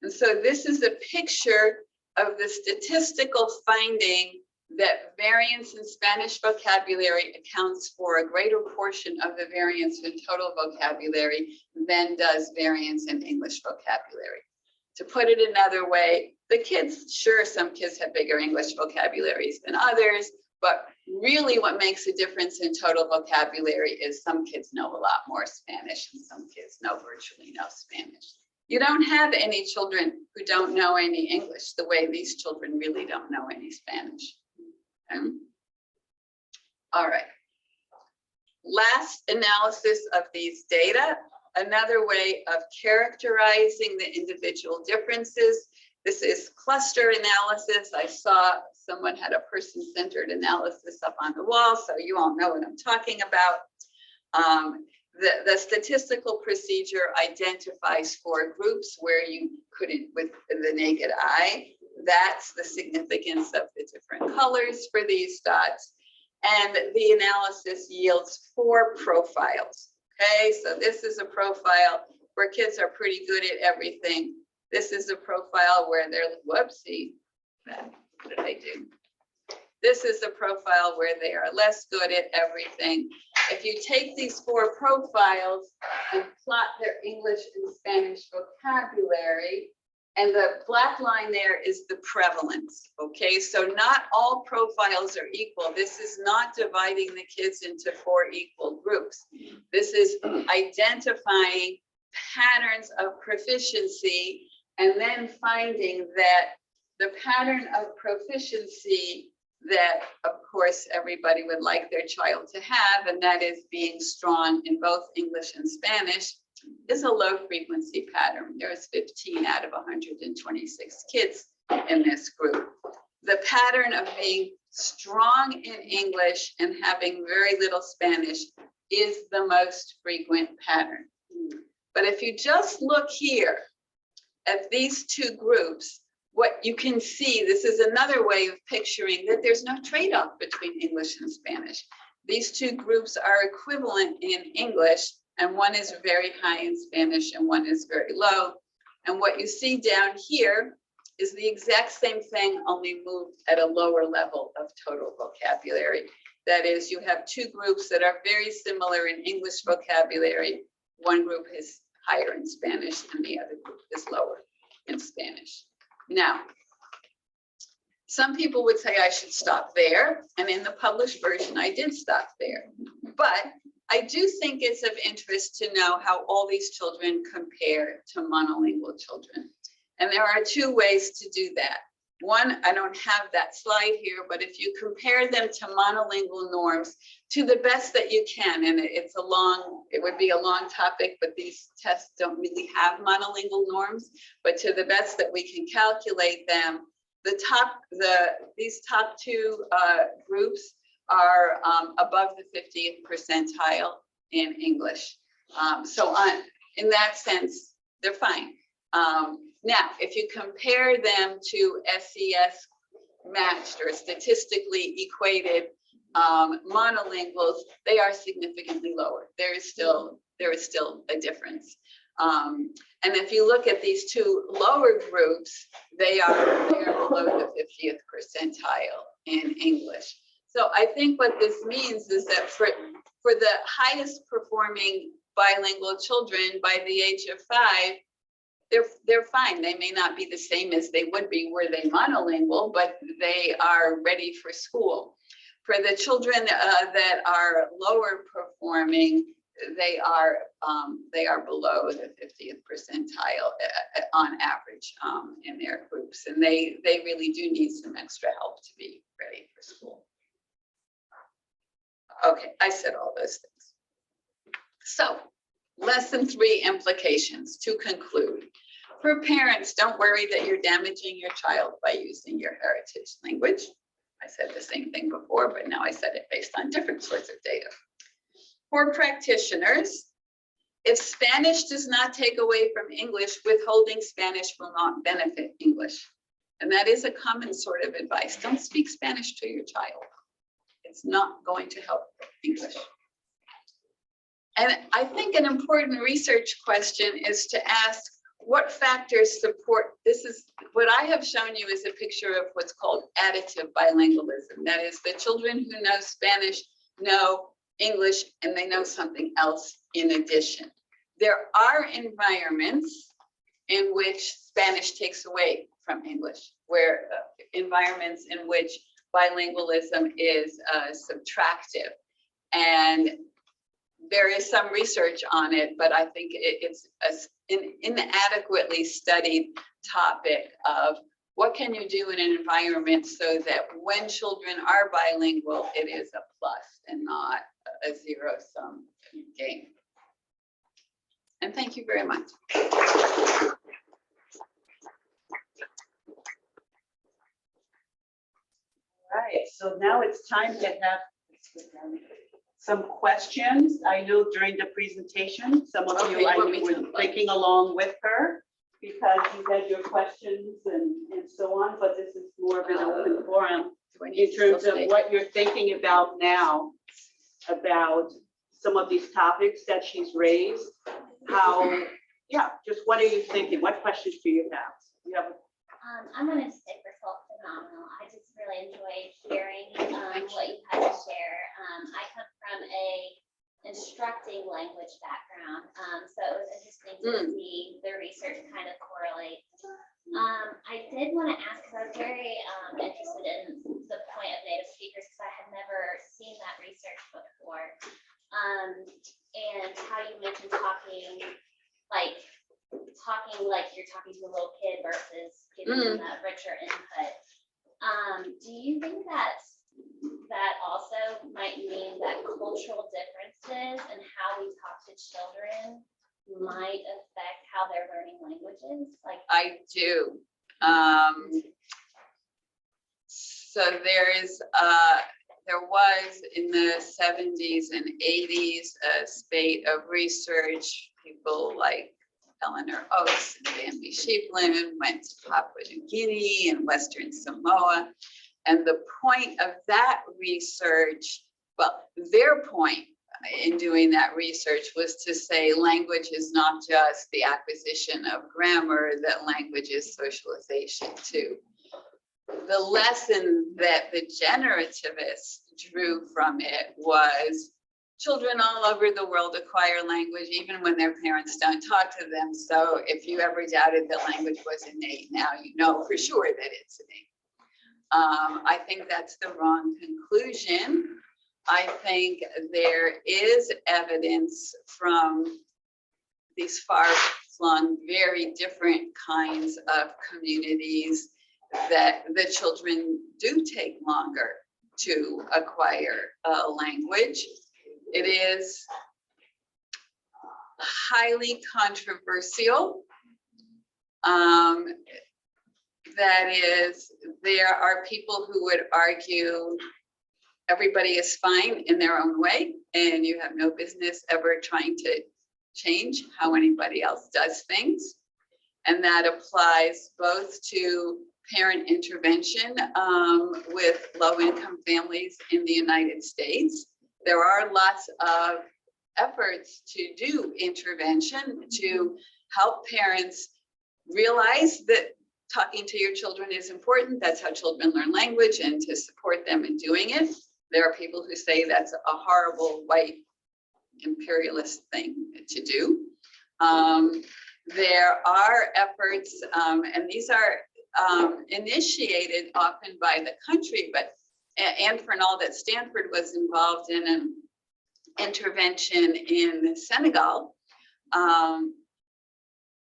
And so this is a picture of the statistical finding that variance in Spanish vocabulary accounts for a greater portion of the variance in total vocabulary than does variance in English vocabulary. To put it another way, the kids, sure, some kids have bigger English vocabularies than others, but really what makes a difference in total vocabulary is some kids know a lot more Spanish and some kids know virtually no Spanish. You don't have any children who don't know any English the way these children really don't know any Spanish. Okay. All right. Last analysis of these data, another way of characterizing the individual differences. This is cluster analysis. I saw someone had a person-centered analysis up on the wall, so you all know what I'm talking about. The statistical procedure identifies 4 groups where you couldn't, with the naked eye, that's the significance of the different colors for these dots. And the analysis yields 4 profiles. Okay, so this is a profile where kids are pretty good at everything. This is a profile where they're, whoopsie, what did I do? This is a profile where they are less good at everything. If you take these 4 profiles and plot their English and Spanish vocabulary, and the black line there is the prevalence, okay? So not all profiles are equal. This is not dividing the kids into 4 equal groups. This is identifying patterns of proficiency and then finding that the pattern of proficiency that, of course, everybody would like their child to have, and that is being strong in both English and Spanish, is a low frequency pattern. There's 15 out of 126 kids in this group. The pattern of being strong in English and having very little Spanish is the most frequent pattern. But if you just look here at these 2 groups, what you can see, this is another way of picturing that there's no trade-off between English and Spanish. These 2 groups are equivalent in English, and one is very high in Spanish and one is very low. And what you see down here is the exact same thing, only moved at a lower level of total vocabulary. That is, you have 2 groups that are very similar in English vocabulary. One group is higher in Spanish and the other group is lower in Spanish. Now, some people would say I should stop there, and in the published version, I did stop there. But I do think it's of interest to know how all these children compare to monolingual children. And there are two ways to do that. One, I don't have that slide here, but if you compare them to monolingual norms to the best that you can, and it would be a long topic, but these tests don't really have monolingual norms, but to the best that we can calculate them, these top two groups are above the 50th percentile in English. In that sense, they're fine. Now, if you compare them to SES matched or statistically equated monolinguals, they are significantly lower. There is still a difference. And if you look at these two lower groups, they are below the 50th percentile in English. So I think what this means is that for the highest performing bilingual children by the age of 5, they're fine. They may not be the same as they would be were they monolingual, but they are ready for school. For the children that are lower performing, they are below the 50th percentile on average in their groups, and they really do need some extra help to be ready for school. Okay, I said all those things. So, lesson 3 implications to conclude. For parents, don't worry that you're damaging your child by using your heritage language. I said the same thing before, but now I said it based on different sorts of data. For practitioners, if Spanish does not take away from English, withholding Spanish will not benefit English. And that is a common sort of advice. Don't speak Spanish to your child. It's not going to help English. And I think an important research question is to ask, what factors support, this is, what I have shown you is a picture of what's called additive bilingualism. That is, the children who know Spanish know English and they know something else in addition. There are environments in which Spanish takes away from English, where environments in which bilingualism is subtractive. And there is some research on it, but I think it's an inadequately studied topic of what can you do in an environment so that when children are bilingual, it is a plus and not a zero-sum game. And thank you very much. All right, so now it's time to have some questions. I know during the presentation, some of you I knew were thinking along with her because you had your questions and so on, but this is more of an open forum in terms of what you're thinking about now, about some of these topics that she's raised. How, yeah, just what are you thinking? What questions do you have? You have I'm going to say first of all, phenomenal. I just really enjoyed hearing what you had to share. I come from a instructing language background, so it was interesting to see the research kind of correlate. I did want to ask, because I was very interested in the point of native speakers, because I had never seen that research before, and how you mentioned talking like you're talking to a little kid versus giving them that richer input. Do you think that also might mean that cultural differences and how we talk to children might affect how they're learning languages? Like, I do. So there was in the 70s and 80s a spate of research. People like Eleanor Oates and Bambi Sheeplin went to Papua New Guinea and Western Samoa. And the point of that research, well, their point in doing that research was to say language is not just the acquisition of grammar, that language is socialization too. The lesson that the generativists drew from it was children all over the world acquire language even when their parents don't talk to them. So if you ever doubted that language was innate, now you know for sure that it's innate. I think that's the wrong conclusion. I think there is evidence from these far-flung, very different kinds of communities that the children do take longer to acquire a language. It is highly controversial. That is, there are people who would argue everybody is fine in their own way, and you have no business ever trying to change how anybody else does things. And that applies both to parent intervention with low-income families in the United States. There are lots of efforts to do intervention to help parents realize that talking to your children is important. That's how children learn language, and to support them in doing it. There are people who say that's a horrible white imperialist thing to do. There are efforts, and these are initiated often by the country, but Anne Fernald at Stanford was involved in an intervention in Senegal.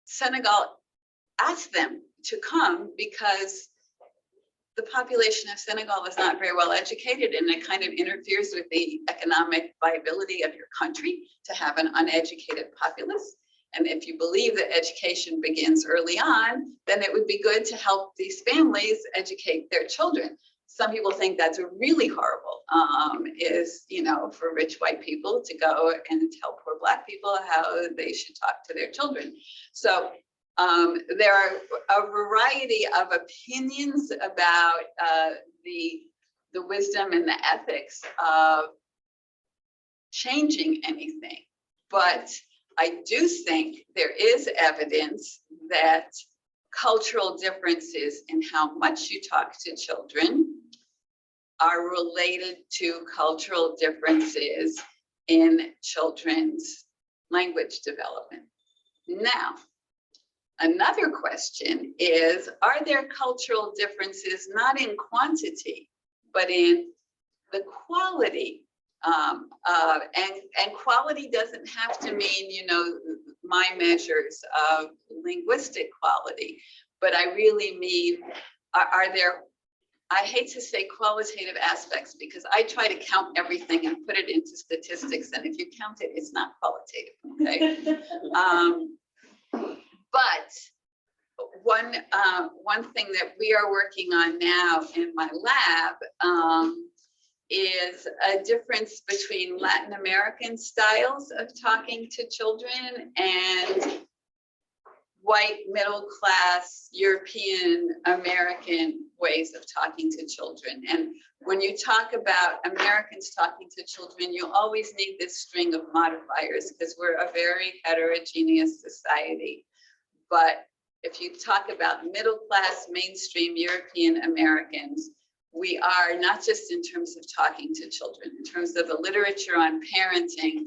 Senegal asked them to come because the population of Senegal is not very well educated, and it kind of interferes with the economic viability of your country to have an uneducated populace. And if you believe that education begins early on, then it would be good to help these families educate their children. Some people think that's really horrible, for rich white people to go and tell poor Black people how they should talk to their children. So there are a variety of opinions about the wisdom and the ethics of changing anything. But I do think there is evidence that cultural differences in how much you talk to children are related to cultural differences in children's language development. Now, another question is, are there cultural differences not in quantity, but in the quality? And quality doesn't have to mean, my measures of linguistic quality, but I really mean, are there, I hate to say qualitative aspects because I try to count everything and put it into statistics, and if you count it, it's not qualitative, okay? But one thing that we are working on now in my lab is a difference between Latin American styles of talking to children and white middle class European American ways of talking to children. And when you talk about Americans talking to children, you always need this string of modifiers because we're a very heterogeneous society. But if you talk about middle class mainstream European Americans, we are, not just in terms of talking to children, in terms of the literature on parenting,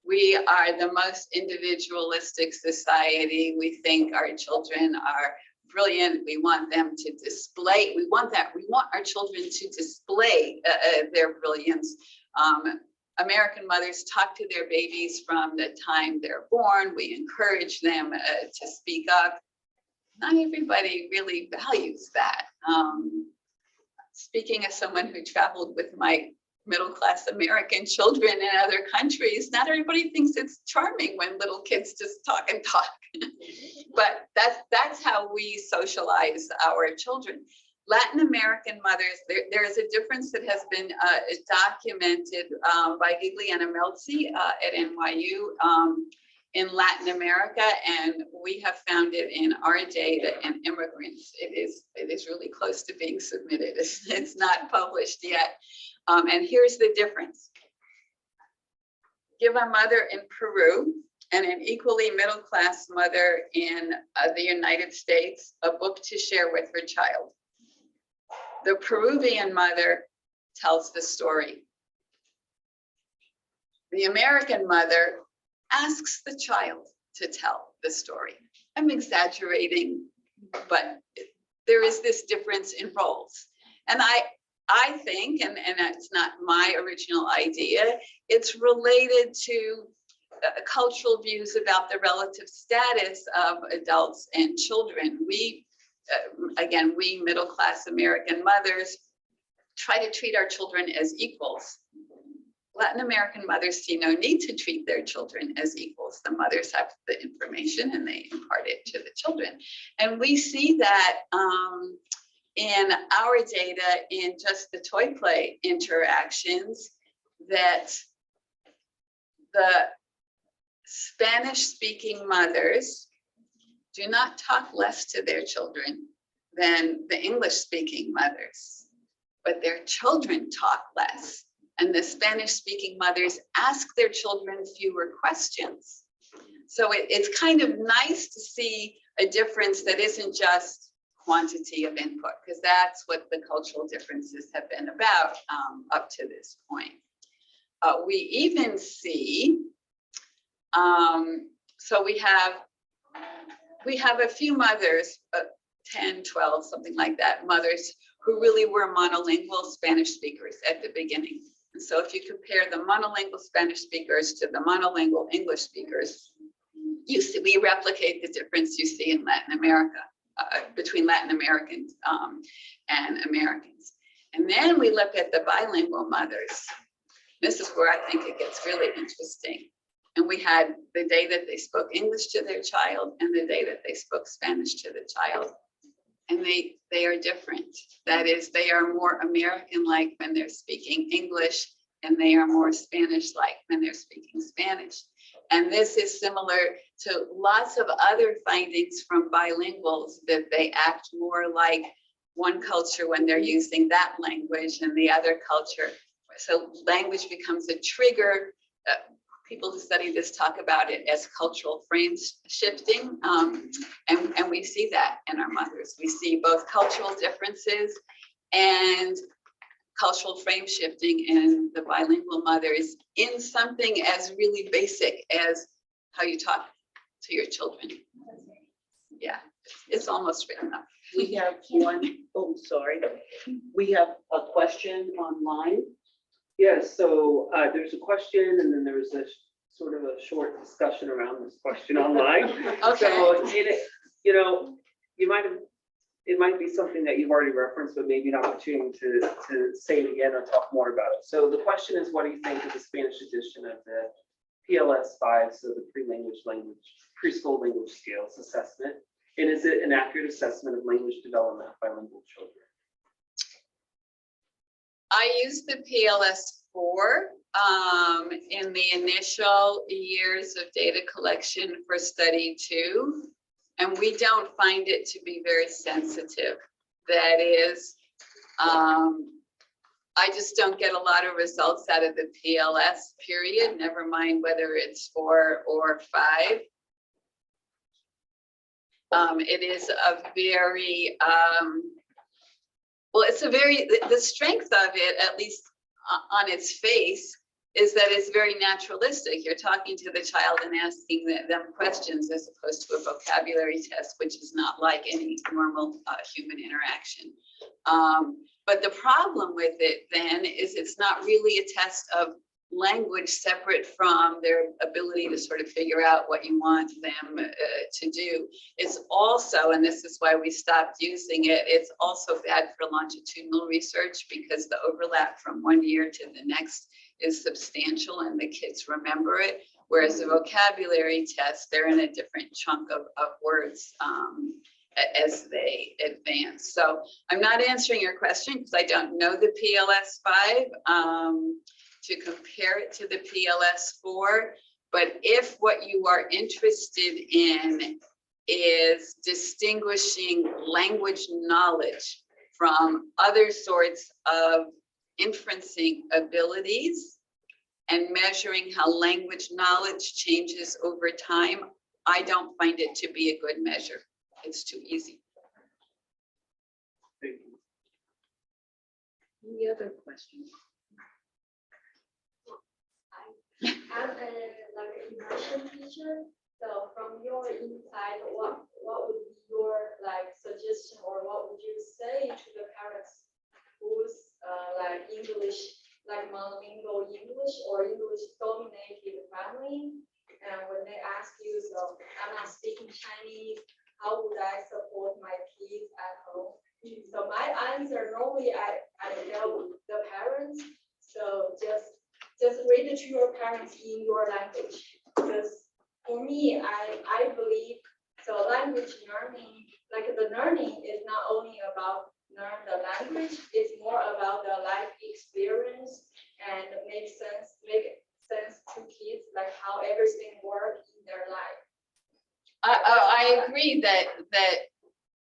we are the most individualistic society. We think our children are brilliant. We want them to display, we want our children to display their brilliance. American mothers talk to their babies from the time they're born. We encourage them to speak up. Not everybody really values that. Speaking as someone who traveled with my middle-class American children in other countries, not everybody thinks it's charming when little kids just talk and talk. But that's how we socialize our children. Latin American mothers, there is a difference that has been documented by Gigli and Ameltzi at NYU in Latin America, and we have found it in our data and immigrants. It is really close to being submitted. It's not published yet. And here's the difference. Give a mother in Peru and an equally middle-class mother in the United States a book to share with her child. The Peruvian mother tells the story. The American mother asks the child to tell the story. I'm exaggerating, but there is this difference in roles. And I think, and that's not my original idea, it's related to cultural views about the relative status of adults and children. We, again, we middle-class American mothers try to treat our children as equals. Latin American mothers see no need to treat their children as equals. The mothers have the information and they impart it to the children. And we see that in our data in just the toy play interactions, that the Spanish-speaking mothers do not talk less to their children than the English-speaking mothers, but their children talk less. And the Spanish-speaking mothers ask their children fewer questions. So it's kind of nice to see a difference that isn't just quantity of input, because that's what the cultural differences have been about up to this point. We even see, so we have a few mothers, 10, 12, something like that, mothers who really were monolingual Spanish speakers at the beginning. And so if you compare the monolingual Spanish speakers to the monolingual English speakers, you see, we replicate the difference you see in Latin America, between Latin Americans and Americans. And then we look at the bilingual mothers. This is where I think it gets really interesting. And we had the day that they spoke English to their child and the day that they spoke Spanish to the child. And they are different. That is, they are more American-like when they're speaking English, and they are more Spanish-like when they're speaking Spanish. And this is similar to lots of other findings from bilinguals, that they act more like one culture when they're using that language and the other culture. So language becomes a trigger. People who study this talk about it as cultural frame shifting. And we see that in our mothers. We see both cultural differences and cultural frame shifting in the bilingual mothers in something as really basic as how you talk to your children. Yeah, it's almost written up. We have one, oh, sorry. We have a question online. Yes, so there's a question and then there's a sort of a short discussion around this question online. Okay. So you know, it might be something that you've already referenced, but maybe an opportunity to say it again or talk more about it. So the question is, what do you think of the Spanish edition of the PLS-5, so the preschool language skills assessment? And is it an accurate assessment of language development of bilingual children? I used the PLS-4 in the initial years of data collection for study 2, and we don't find it to be very sensitive. That is, I just don't get a lot of results out of the PLS period, never mind whether it's 4 or 5. It is a very, well, it's a very, the strength of it, at least on its face, is that it's very naturalistic. You're talking to the child and asking them questions as opposed to a vocabulary test, which is not like any normal human interaction. But the problem with it then is it's not really a test of language separate from their ability to sort of figure out what you want them to do. It's also, and this is why we stopped using it, it's also bad for longitudinal research because the overlap from one year to the next is substantial and the kids remember it. Whereas the vocabulary test, they're in a different chunk of words as they advance. So I'm not answering your question because I don't know the PLS-5 to compare it to the PLS-4. But if what you are interested in is distinguishing language knowledge from other sorts of inferencing abilities and measuring how language knowledge changes over time, I don't find it to be a good measure. It's too easy. Thank you. Any other questions? I'm like an immersion teacher, so from your insight, what would be your like suggestion, or what would you say to the parents whose like English, like monolingual English or English dominated family. And when they ask you, so I'm not speaking Chinese, how would I support my kids at home? So my answer, normally I tell the parents, so just read it to your parents in your language. Because for me, I believe, so language learning, like the learning is not only about learn the language, it's more about the life experience and make sense to kids, like how everything works in their life. I agree that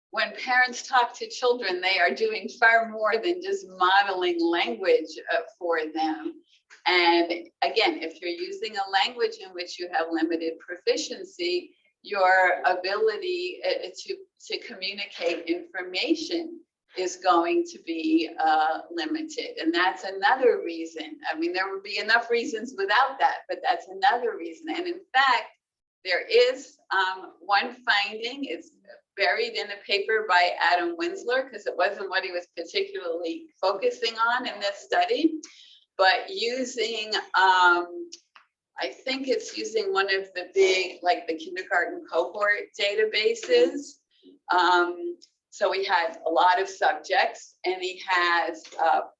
when parents talk to children, they are doing far more than just modeling language for them. And again, if you're using a language in which you have limited proficiency, your ability to communicate information is going to be limited. And that's another reason. I mean, there would be enough reasons without that, but that's another reason. And in fact, there is one finding, it's buried in a paper by Adam Winsler, because it wasn't what he was particularly focusing on in this study, but using, I think it's using one of the big, like the kindergarten cohort databases. So we had a lot of subjects, and he has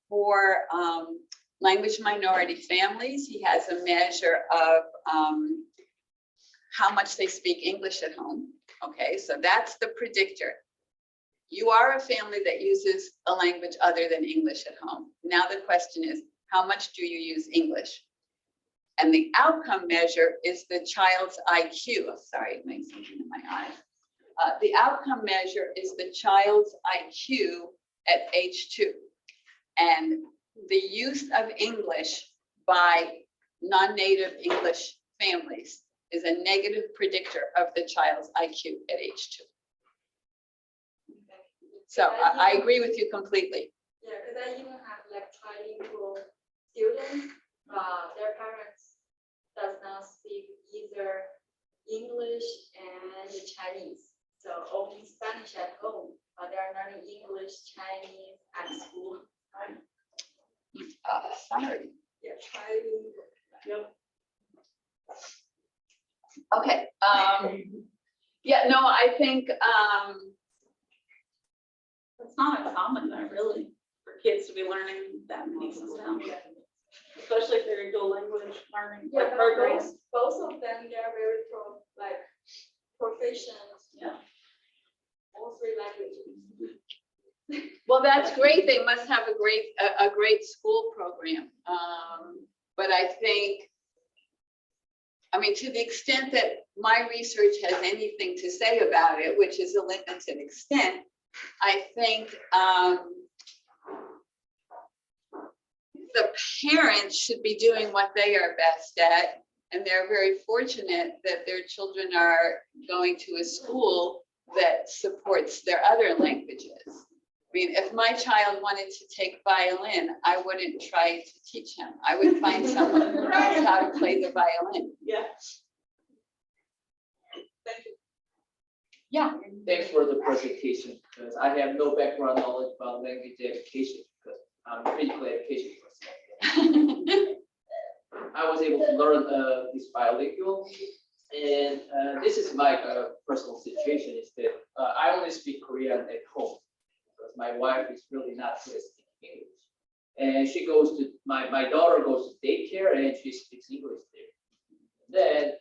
4 language minority families. He has a measure of how much they speak English at home. Okay, so that's the predictor. You are a family that uses a language other than English at home. Now the question is, how much do you use English? And the outcome measure is the child's IQ. Oh, sorry, it makes something in my eye. The outcome measure is the child's IQ at age 2. And the use of English by non-native English families is a negative predictor of the child's IQ at age 2. So I agree with you completely. Yeah, because I even have like trilingual students, their parents does not speak either English and Chinese. So only Spanish at home, but they're learning English, Chinese at school. Sorry. Yeah, trilingual. Yep. Okay. Yeah, no, I think It's not uncommon though, really, for kids to be learning that many systems. Especially if they're in dual language learning Yeah, like programs. both of them, they're very proficient. Yeah. All 3 languages. well, that's great. They must have a great school program. But I think, I mean, to the extent that my research has anything to say about it, which is a limited extent, I think the parents should be doing what they are best at. And they're very fortunate that their children are going to a school that supports their other languages. I mean, if my child wanted to take violin, I wouldn't try to teach him. I would find someone who knows how to play the violin. Yeah. Thank you. Yeah. Thanks for the presentation, because I have no background knowledge about language education, because I'm a physical education person. I was able to learn this bilingual, and this is my personal situation, is that I only speak Korean at home, because my wife is really not good at speaking English. And she goes to, my daughter goes to daycare, and she speaks English there. Then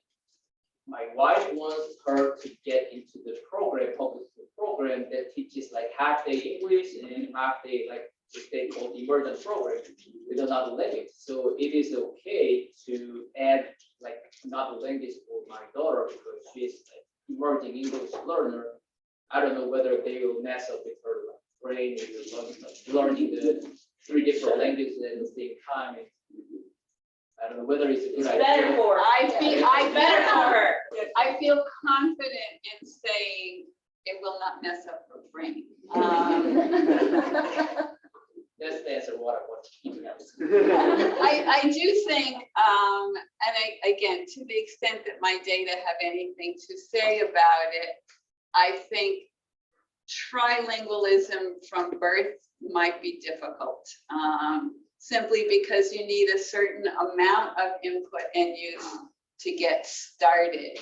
my wife wants her to get into the program, public school program that teaches like half day English and half day like what they call immersion program with another language. So it is okay to add like another language for my daughter because she's like emerging English learner. I don't know whether they will mess up with her like, brain if learning the 3 different languages at the same time. I don't know whether it's a good idea. Better for her. I feel confident in saying it will not mess up her brain. That's the answer what I want to keep. I do think, again, to the extent that my data have anything to say about it, I think trilingualism from birth might be difficult, simply because you need a certain amount of input and use to get started.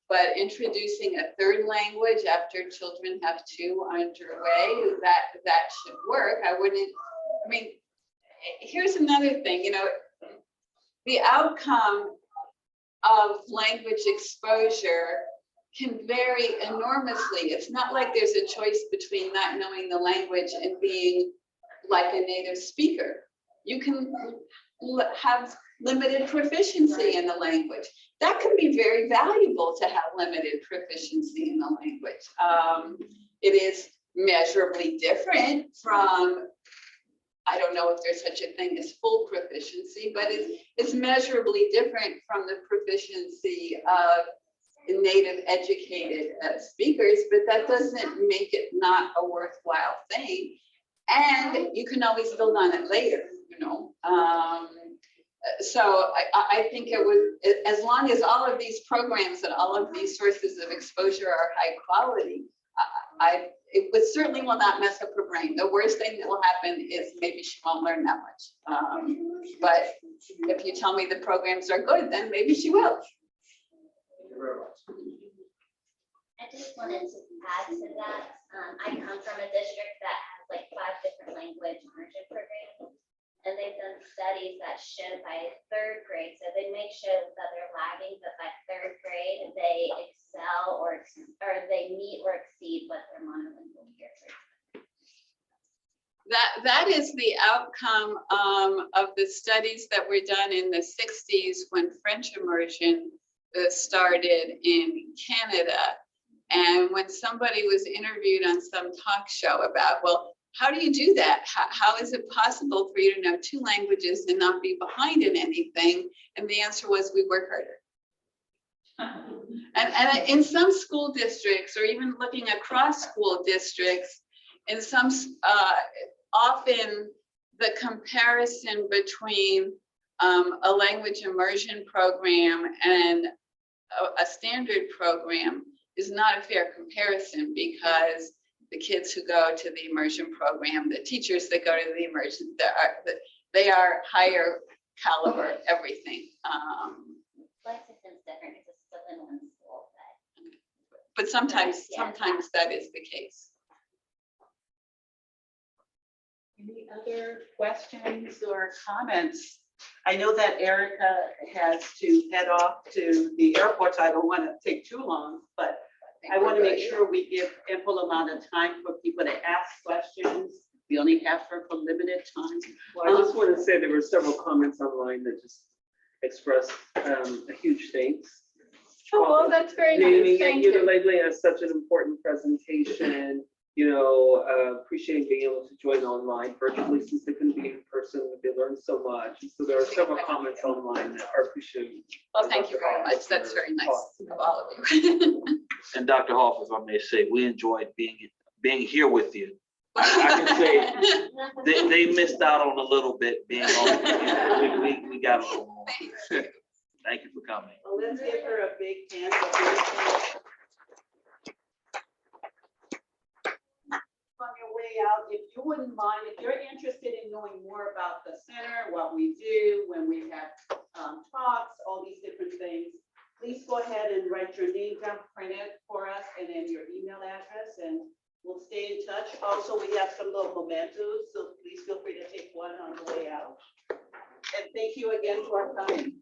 But introducing a third language after children have two underway, that should work. I mean, here's another thing, you know, the outcome of language exposure can vary enormously. It's not like there's a choice between not knowing the language and being like a native speaker. You can have limited proficiency in the language. That can be very valuable to have limited proficiency in the language. It is measurably different from, I don't know if there's such a thing as full proficiency, but it's measurably different from the proficiency of native educated speakers, but that doesn't make it not a worthwhile thing. And you can always build on it later, you know. So I think it would, as long as all of these programs and all of these sources of exposure are high quality, it certainly will not mess up her brain. The worst thing that will happen is maybe she won't learn that much. But if you tell me the programs are good, then maybe she will. Thank you very much. I just wanted to add to that. I come from a district that has like 5 different language immersion programs. And they've done studies that show by 3rd grade, so they may show that they're lagging, but by 3rd grade, they excel or they meet or exceed what their monolingual peers are. That is the outcome of the studies that were done in the 60s when French immersion started in Canada. And when somebody was interviewed on some talk show about, well, how do you do that? How is it possible for you to know 2 languages and not be behind in anything? And the answer was, we work harder. And in some school districts, or even looking across school districts, in some, often the comparison between a language immersion program and a standard program is not a fair comparison, because the kids who go to the immersion program, the teachers that go to the immersion, they are higher caliber everything. Life system's different because it's still in one school, But sometimes Yeah. that is the case. Any other questions or comments? I know that Erika has to head off to the airport, so I don't want to take too long, but I want to make sure we give ample amount of time for people to ask questions. We only have her for limited time. Well, I just want to say there were several comments online that just expressed a huge thanks. Oh, well, that's very Naming nice. it Thank you. unilately as such an important presentation, appreciating being able to join online virtually since they couldn't be in person. They learned so much. So there are several comments online that are appreciated. Well, thank you very much. That's very nice of all of you. And Dr. Hoff, if I may say, we enjoyed being here with you. I can say they missed out on a little bit being on. We got a little more. Thank you for coming. Well, let's give her a big hand. On your way out, if you wouldn't mind, if you're interested in knowing more about the center, what we do, when we have talks, all these different things, please go ahead and write your name down, print it for us, and then your email address, and we'll stay in touch. Also, we have some little mementos, so please feel free to take one on the way out. And thank you again for coming.